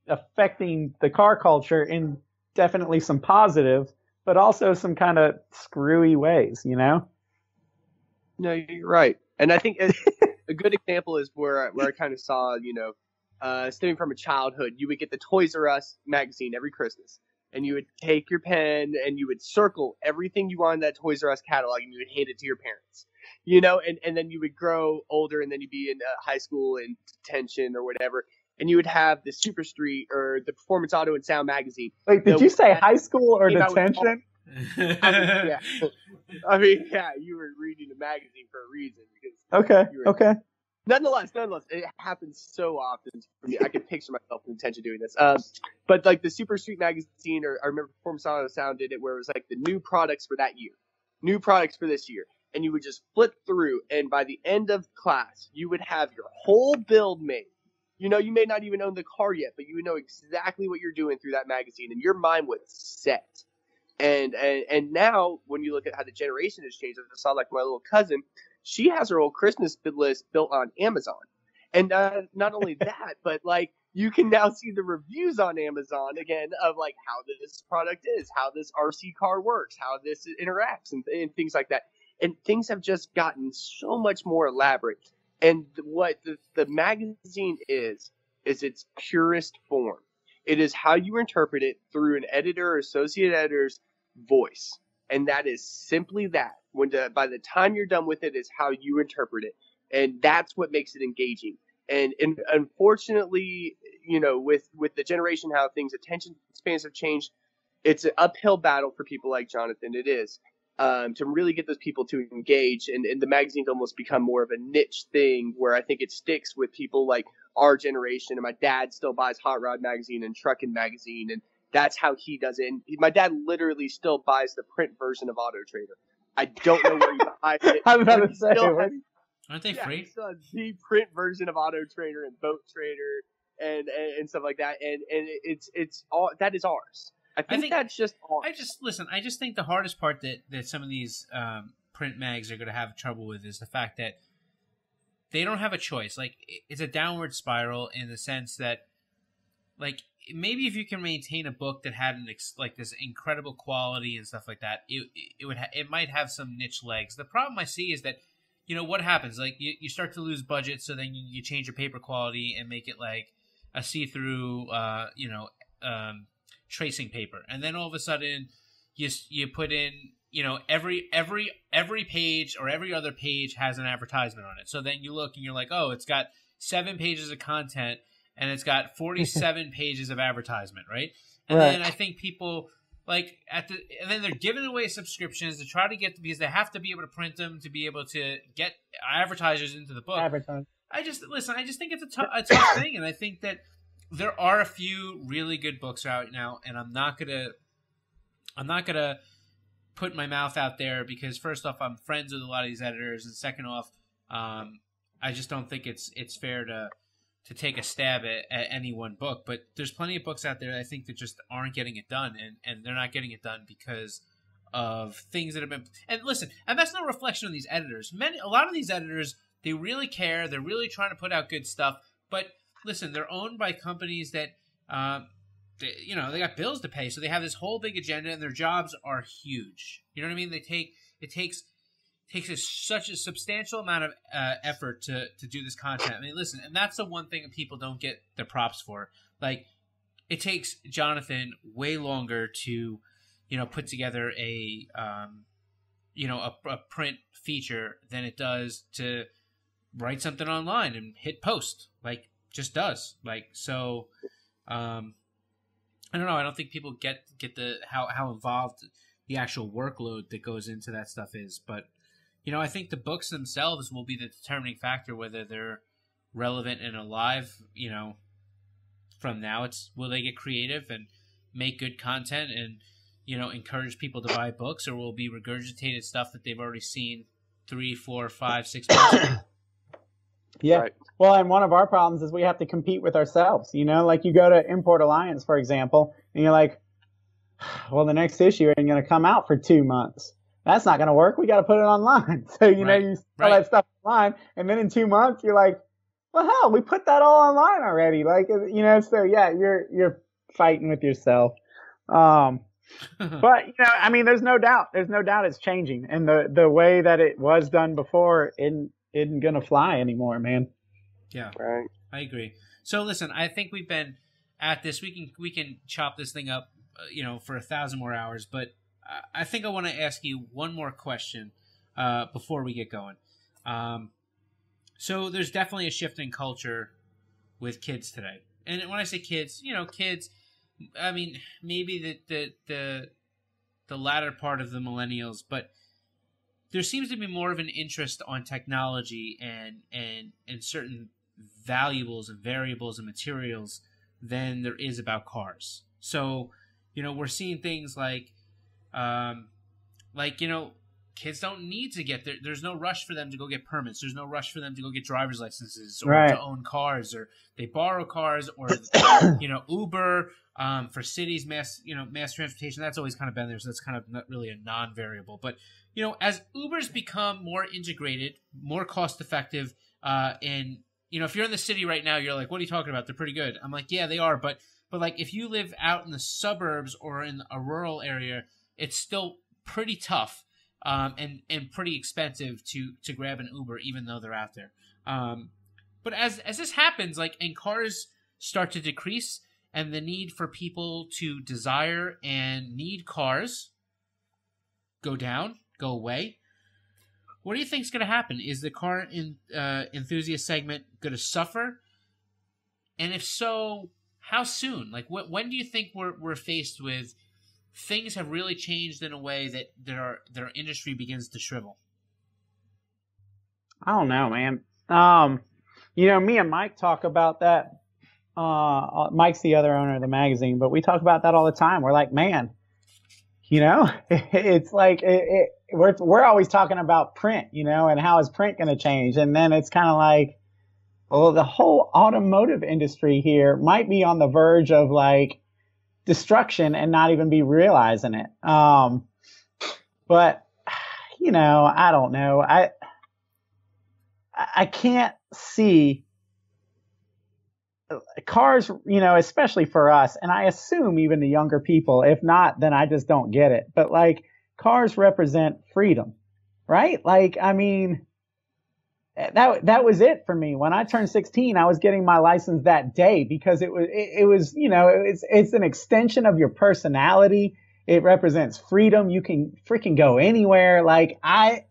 affecting the car culture in definitely some positive, but also some kind of screwy ways, you know? No, you're right. And I think a good example is where I kind of saw, you know, stemming from a childhood, you would get the Toys R Us magazine every Christmas. And you would take your pen and you would circle everything you wanted in that Toys R Us catalog and you would hand it to your parents. You know, and then you would grow older and then you'd be in high school and detention or whatever. And you would have the Super Street or the Performance Auto and Sound magazine. Wait, did you say high school or detention? I mean, you were reading a magazine for a reason. Because okay. Nonetheless, it happens so often for me. I can picture myself in detention doing this. But like the Super Street magazine, or I remember Performance Auto Sound did it, where it was like the new products for that year, new products for this year. And you would just flip through, and by the end of class, you would have your whole build made. You know, you may not even own the car yet, but you would know exactly what you're doing through that magazine, and your mind was set. And now, when you look at how the generation has changed, I saw like my little cousin, she has her whole Christmas list built on Amazon. And not only that, but like you can now see the reviews on Amazon again of like how this product is, how this RC car works, how this interacts, and things like that. And things have just gotten so much more elaborate. And what the magazine is its purest form. It is how you interpret it through an editor or associate editor's voice. And that is simply that. By the time you're done with it is how you interpret it. And that's what makes it engaging. And unfortunately, you know, with the generation, how things, attention spans have changed, it's an uphill battle for people like Jonathan. It is. To really get those people to engage, and the magazine's almost become more of a niche thing where I think it sticks with people like our generation. And my dad still buys Hot Rod magazine and Truckin' magazine, and that's how he does it. And my dad literally still buys the print version of Auto Trader. I don't know where he buys it. I was about to say, aren't they free? He still has the print version of Auto Trader and Boat Trader and stuff like that, and it's all that is ours. I think that's just ours. I just think the hardest part that some of these print mags are going to have trouble with is the fact that they don't have a choice. Like, it's a downward spiral in the sense that, like, maybe if you can maintain a book that had like this incredible quality and stuff like that, it might have some niche legs. The problem I see is that, you know, what happens? Like, you start to lose budget, so then you change your paper quality and make it like a see-through, tracing paper, and then all of a sudden you put in, you know, every page or every other page has an advertisement on it. So then you look and you're like, oh, it's got 7 pages of content and it's got 47 pages of advertisement, right? And then I think people like and then they're giving away subscriptions to try to get, because they have to be able to print them to be able to get advertisers into the book. I just think it's a tough thing, and I think that there are a few really good books out now, and I'm not gonna put my mouth out there because first off, I'm friends with a lot of these editors, and second off, I just don't think it's fair to take a stab at any one book. But there's plenty of books out there that I think that just aren't getting it done, and they're not getting it done because of things that have been. And listen, and that's no reflection on these editors. A lot of these editors, they really care. They're really trying to put out good stuff, but listen, they're owned by companies that, they got bills to pay, so they have this whole big agenda, and their jobs are huge. You know what I mean? It takes such a substantial amount of effort to do this content. I mean, listen, and that's the one thing that people don't get their props for. Like, it takes Jonathan way longer to, you know, put together a a print feature than it does to write something online and hit post. Like, just does. Like, so, I don't know. I don't think people get the how involved the actual workload that goes into that stuff is. But, I think the books themselves will be the determining factor whether they're relevant and alive. From now, will they get creative and make good content and encourage people to buy books, or will it be regurgitated stuff that they've already seen 3, 4, 5, 6 months ago? Yeah. Right. Well, and one of our problems is we have to compete with ourselves. Like you go to Import Alliance, for example, and you're like, well, the next issue ain't going to come out for 2 months. That's not going to work. We got to put it online. So, you sell that stuff online, and then in 2 months, you're like, well, hell, we put that all online already. Like, so yeah, you're fighting with yourself. But, there's no doubt it's changing. And the way that it was done before isn't going to fly anymore, man. Yeah. Right. I agree. So listen, I think we've been at this. We can chop this thing up, for 1,000 more hours, but I think I want to ask you one more question before we get going. So there's definitely a shift in culture with kids today. And when I say kids, kids, I mean, maybe the latter part of the millennials, but there seems to be more of an interest on technology and certain valuables and variables and materials than there is about cars. So, we're seeing things like kids don't need to get there's no rush for them to go get permits. There's no rush for them to go get driver's licenses or to own cars, or they borrow cars, or Uber for cities, mass transportation. That's always kind of been there, so that's kind of not really a non-variable. But as Ubers become more integrated, more cost effective, and if you're in the city right now, you're like, what are you talking about? They're pretty good. I'm like, yeah, they are, but like if you live out in the suburbs or in a rural area, it's still pretty tough. And pretty expensive to grab an Uber, even though they're out there. But as this happens, and cars start to decrease, and the need for people to desire and need cars go away, what do you think is going to happen? Is the car enthusiast segment going to suffer? And if so, how soon? When do you think we're faced with things have really changed in a way that their industry begins to shrivel? I don't know, man. Me and Mike talk about that. Mike's the other owner of the magazine, but we talk about that all the time. We're like, man, it's like we're always talking about print, and how is print going to change? And then it's kind of like, well, the whole automotive industry here might be on the verge of destruction and not even be realizing it. But I don't know. I can't see cars, especially for us, and I assume even the younger people. If not, then I just don't get it. But cars represent freedom, right? That was it for me. When I turned 16, I was getting my license that day because it's an extension of your personality. It represents freedom. You can freaking go anywhere. Right,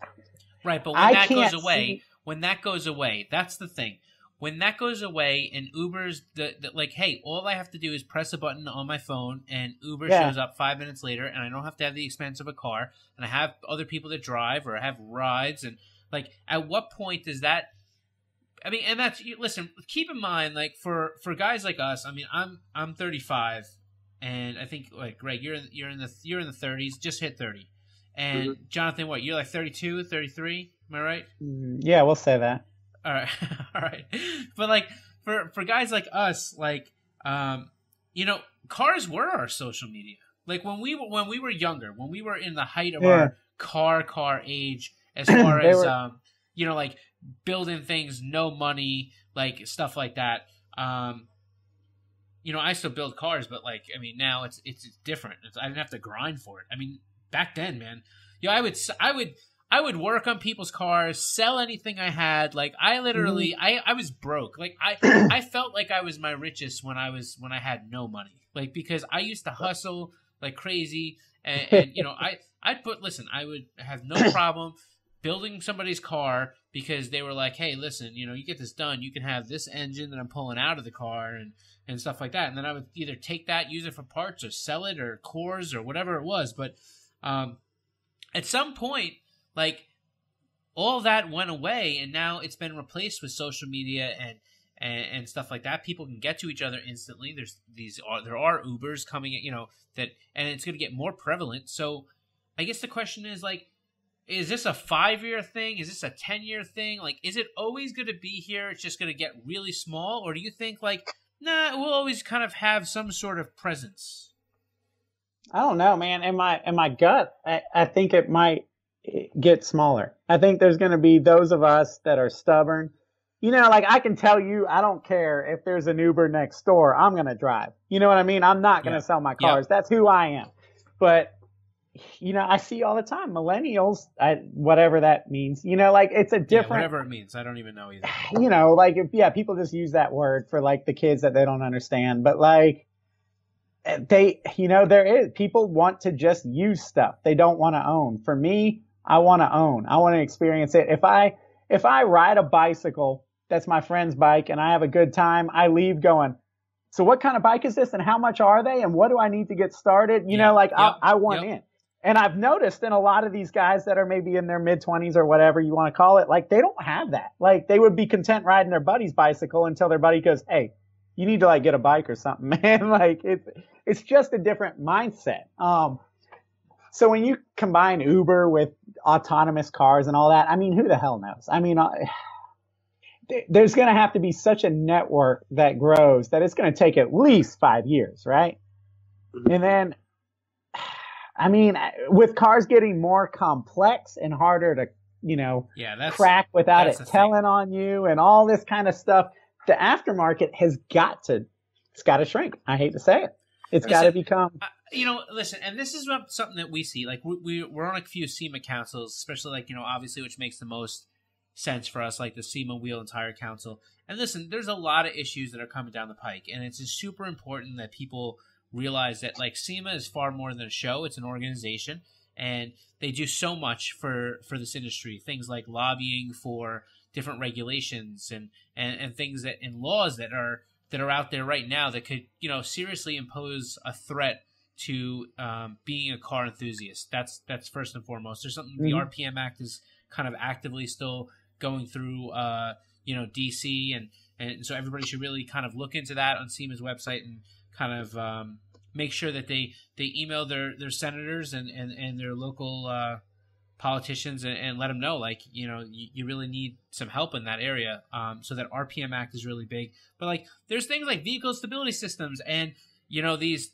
but when that goes away, that's the thing. When that goes away and Uber's hey, all I have to do is press a button on my phone and Uber shows up 5 minutes later, and I don't have to have the expense of a car, and I have other people that drive, or I have rides, and at what point does that? I mean, and listen. Keep in mind, for guys like us. I mean, I'm 35, and I think Greg, you're in the 30s, just hit 30, and Jonathan, what, you're 32, 33? Am I right? Yeah, we'll say that. All right, all right. But for guys like us, cars were our social media. When we were younger, when we were in the height of our car age. As far as building things, no money, stuff like that. I still build cars, but now it's different. I didn't have to grind for it. I mean, back then, man, I would work on people's cars, sell anything I had. I literally, I was broke. I felt like I was my richest when I had no money. Because I used to hustle like crazy, and listen, I would have no problem building somebody's car because they were like, hey, listen, you know, you get this done, you can have this engine that I'm pulling out of the car and stuff like that. And then I would either take that, use it for parts, or sell it, or cores, or whatever it was. But at some point, like, all that went away, and now it's been replaced with social media and stuff like that. People can get to each other instantly. There are Ubers coming, you know, and it's going to get more prevalent. So I guess the question is, like, is this a 5-year thing? Is this a 10-year thing? Like, is it always going to be here? It's just going to get really small? Or do you think, like, nah, we'll always kind of have some sort of presence? I don't know, man. In my gut, I think it might get smaller. I think there's going to be those of us that are stubborn. You know, like, I can tell you, I don't care if there's an Uber next door. I'm going to drive. You know what I mean? I'm not going to sell my cars. That's who I am. But, you know, I see all the time millennials, whatever that means, you know, like, it's a different, whatever it means. I don't even know either. You know, like, people just use that word for, like, the kids that they don't understand. But, like, you know, people want to just use stuff. They don't want to own. For me, I want to own. I want to experience it. If I ride a bicycle that's my friend's bike and I have a good time, I leave going, so what kind of bike is this and how much are they and what do I need to get started? You know, like, I want in. And I've noticed in a lot of these guys that are maybe in their mid-20s or whatever you want to call it, like, they don't have that. Like, they would be content riding their buddy's bicycle until their buddy goes, hey, you need to, like, get a bike or something, man. Like, it's just a different mindset. So when you combine Uber with autonomous cars and all that, I mean, who the hell knows? I mean, there's going to have to be such a network that grows that it's going to take at least 5 years, right? And then, I mean, with cars getting more complex and harder to, you know, crack without it telling on you and all this kind of stuff, the aftermarket has got to shrink. I hate to say it. It's got to become... you know, listen, and this is something that we see. Like, we're on a few SEMA councils, especially, like, you know, obviously, which makes the most sense for us, like the SEMA Wheel and Tire Council. And listen, there's a lot of issues that are coming down the pike, and it's just super important that people realize that, like, SEMA is far more than a show. It's an organization, and they do so much for this industry. Things like lobbying for different regulations and things that, and laws that are out there right now that could, you know, seriously impose a threat to being a car enthusiast. That's first and foremost. There's something the RPM Act is kind of actively still going through, you know, DC, and so everybody should really kind of look into that on SEMA's website and kind of make sure that they email their senators and their local politicians and let them know, like, you know, you really need some help in that area. So that RPM Act is really big. But, like, there's things like vehicle stability systems and, you know, these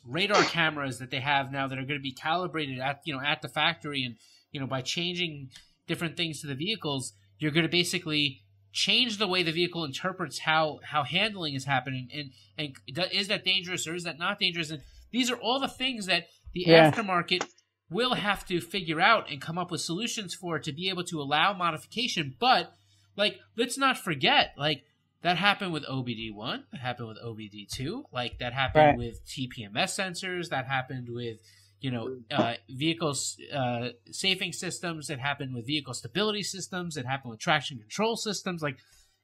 radar cameras that they have now that are going to be calibrated at the factory, and, you know, by changing different things to the vehicles, you're going to basically change the way the vehicle interprets how handling is happening, and is that dangerous or is that not dangerous? And these are all the things that the aftermarket will have to figure out and come up with solutions for to be able to allow modification. But, like, let's not forget, like, that happened with OBD1. That happened with OBD2. Like, that happened with TPMS sensors. That happened with, you know, vehicles safing systems. It happened with vehicle stability systems. It happened with traction control systems. Like,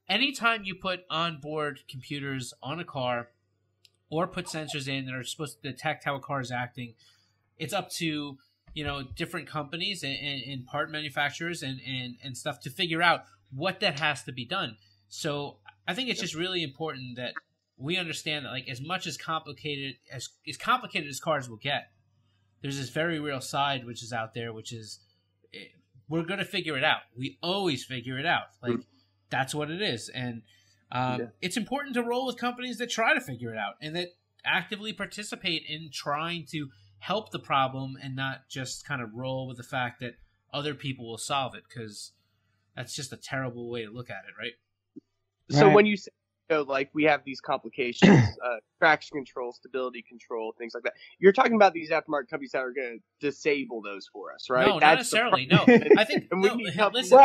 anytime you put onboard computers on a car or put sensors in that are supposed to detect how a car is acting, it's up to, you know, different companies and part manufacturers and stuff to figure out what that has to be done. So I think it's just really important that we understand that, like, as much as complicated as cars will get, there's this very real side which is out there, which is we're going to figure it out. We always figure it out. Like, that's what it is. And it's important to roll with companies that try to figure it out and that actively participate in trying to help the problem and not just kind of roll with the fact that other people will solve it, because that's just a terrible way to look at it, right? So when you say, you know, like, we have these complications, traction control, stability control, things like that, you're talking about these aftermarket companies that are going to disable those for us, right? No, not necessarily. No, I think. Listen,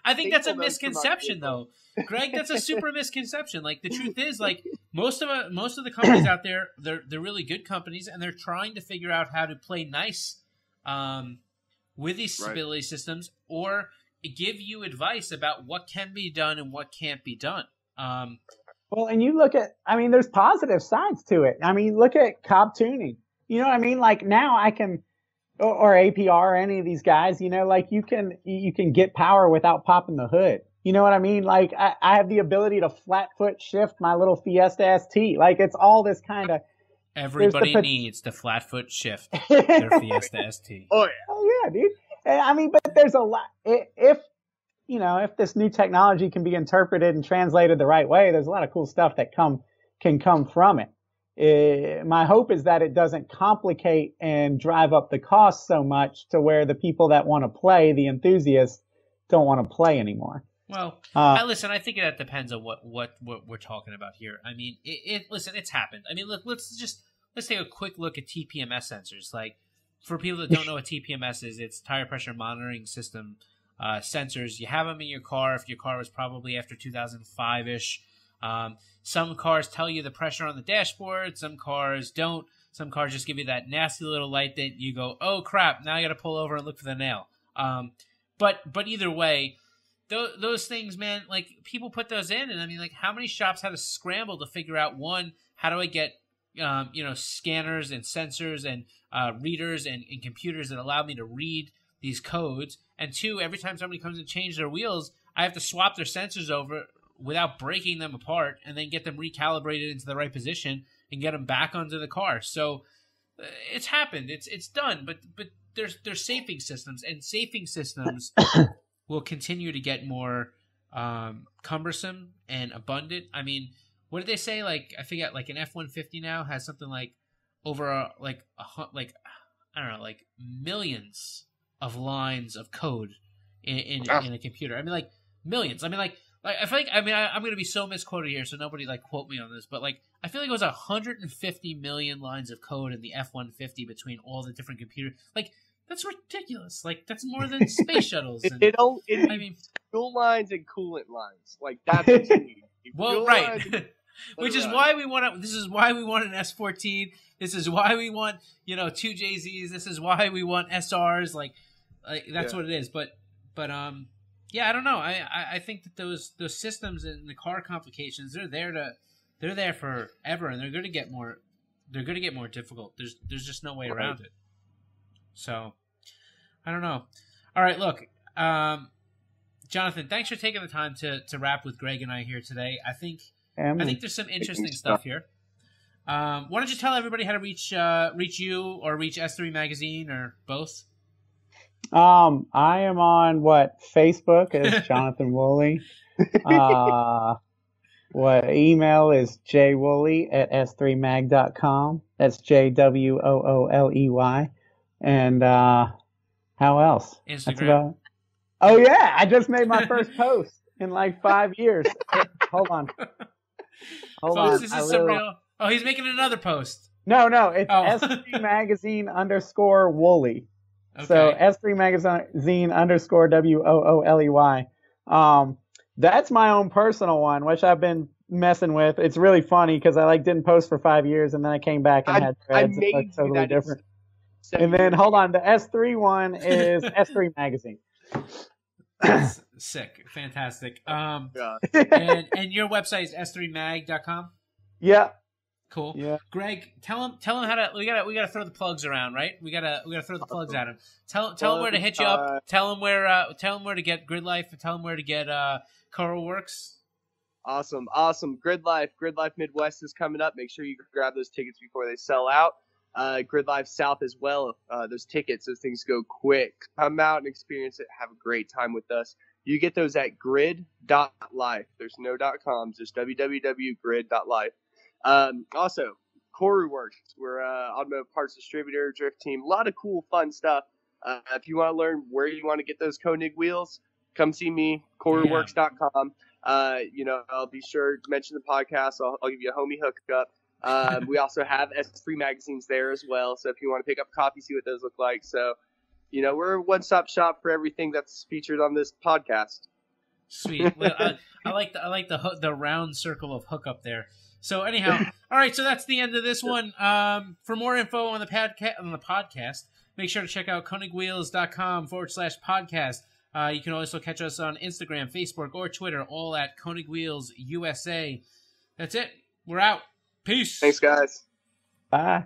I think that's a misconception, though, Greg. That's a super misconception. Like, the truth is, like, most of the companies out there, they're really good companies, and they're trying to figure out how to play nice with these stability systems, or give you advice about what can be done and what can't be done. Well, and you look at, I mean, there's positive sides to it. I mean, look at Cobb Tuning. You know what I mean? Like now I can, or APR, or any of these guys, you know, like you can get power without popping the hood. You know what I mean? Like I have the ability to flat foot shift my little Fiesta ST. Like it's all this kind of. Everybody needs to flat foot shift their Fiesta ST. Oh yeah, dude. I mean, but there's a lot. If this new technology can be interpreted and translated the right way, there's a lot of cool stuff that can come from it. My hope is that it doesn't complicate and drive up the cost so much to where the people that want to play, the enthusiasts, don't want to play anymore. Well, listen, I think that depends on what we're talking about here. I mean, listen, it's happened. I mean, look, let's take a quick look at TPMS sensors. Like, for people that don't know what TPMS is, it's tire pressure monitoring system sensors. You have them in your car if your car was probably after 2005-ish. Some cars tell you the pressure on the dashboard. Some cars don't. Some cars just give you that nasty little light that you go, oh, crap, now I got to pull over and look for the nail. But either way, those things, man, like people put those in, and I mean, like how many shops had to scramble to figure out, one, how do I get scanners and sensors and readers and computers that allow me to read these codes, and two, every time somebody comes and change their wheels, I have to swap their sensors over without breaking them apart, and then get them recalibrated into the right position and get them back onto the car. So it's happened, it's done, but there's safing systems, and safing systems will continue to get more cumbersome and abundant. I mean, what did they say? Like, I forget, like an F-150 now has something like over millions of lines of code in a computer. I mean, like millions. I mean, like I feel like, I mean, I'm going to be so misquoted here, so nobody like quote me on this, but like I feel like it was 150 million lines of code in the F-150 between all the different computers. Like, that's ridiculous. Like, that's more than space shuttles. And, I mean, fuel lines and coolant lines. Like, that's what you need. Well, right. Which is why we want this is why we want an S14. This is why we want, 2 JZs. This is why we want SRs. Like that's what it is. But yeah, I don't know. I think that those systems and the car complications, they're there forever, and they're going to get more difficult. There's just no way around it. So, I don't know. All right, look, Jonathan, thanks for taking the time to rap with Gregg and I here today. I think there's some interesting stuff here. Why don't you tell everybody how to reach you or reach S3 Magazine or both? I am on Facebook as Jonathan Wooley. Email is jwooley@s3mag.com. That's JWOOLEY. And how else? Instagram. Oh yeah, I just made my first post in like 5 years. Hold on. Folks, this is surreal. Oh, he's making another post. No, it's S3 Magazine _Wooley. Okay. So S3 Magazine _WOOLEY. That's my own personal one, which I've been messing with. It's really funny because I didn't post for 5 years, and then I came back and had threads. It's totally different. And then hold on, the S3 one is S3 Magazine. That's sick, fantastic. And your website is s3mag.com. Yeah. Cool. Yeah. Gregg, tell him how to. We gotta throw the plugs around, right? We gotta throw the plugs at him. Tell him where to hit you up. Tell him where to get Grid Life, and tell him where to get Koruworks. Awesome. Grid Life Midwest is coming up. Make sure you grab those tickets before they sell out. Grid Life South as well. Those tickets, those things go quick. Come out and experience it. Have a great time with us. You get those at grid.life. There's no .coms. Just www.grid.life. Also, Koruworks. We're automotive parts distributor, drift team. A lot of cool, fun stuff. If you want to learn where you want to get those Konig wheels, come see me, Koruworks.com. I'll be sure to mention the podcast. I'll give you a homie hookup. We also have S3 magazines there as well. So if you want to pick up a copy, see what those look like. So, we're a one-stop shop for everything that's featured on this podcast. Sweet. Well, I like the round circle of hookup there. So anyhow, all right. So that's the end of this one. For more info on the podcast, make sure to check out konigwheels.com/podcast. You can also catch us on Instagram, Facebook, or Twitter, all at Konig Wheels USA. That's it. We're out. Peace. Thanks, guys. Bye.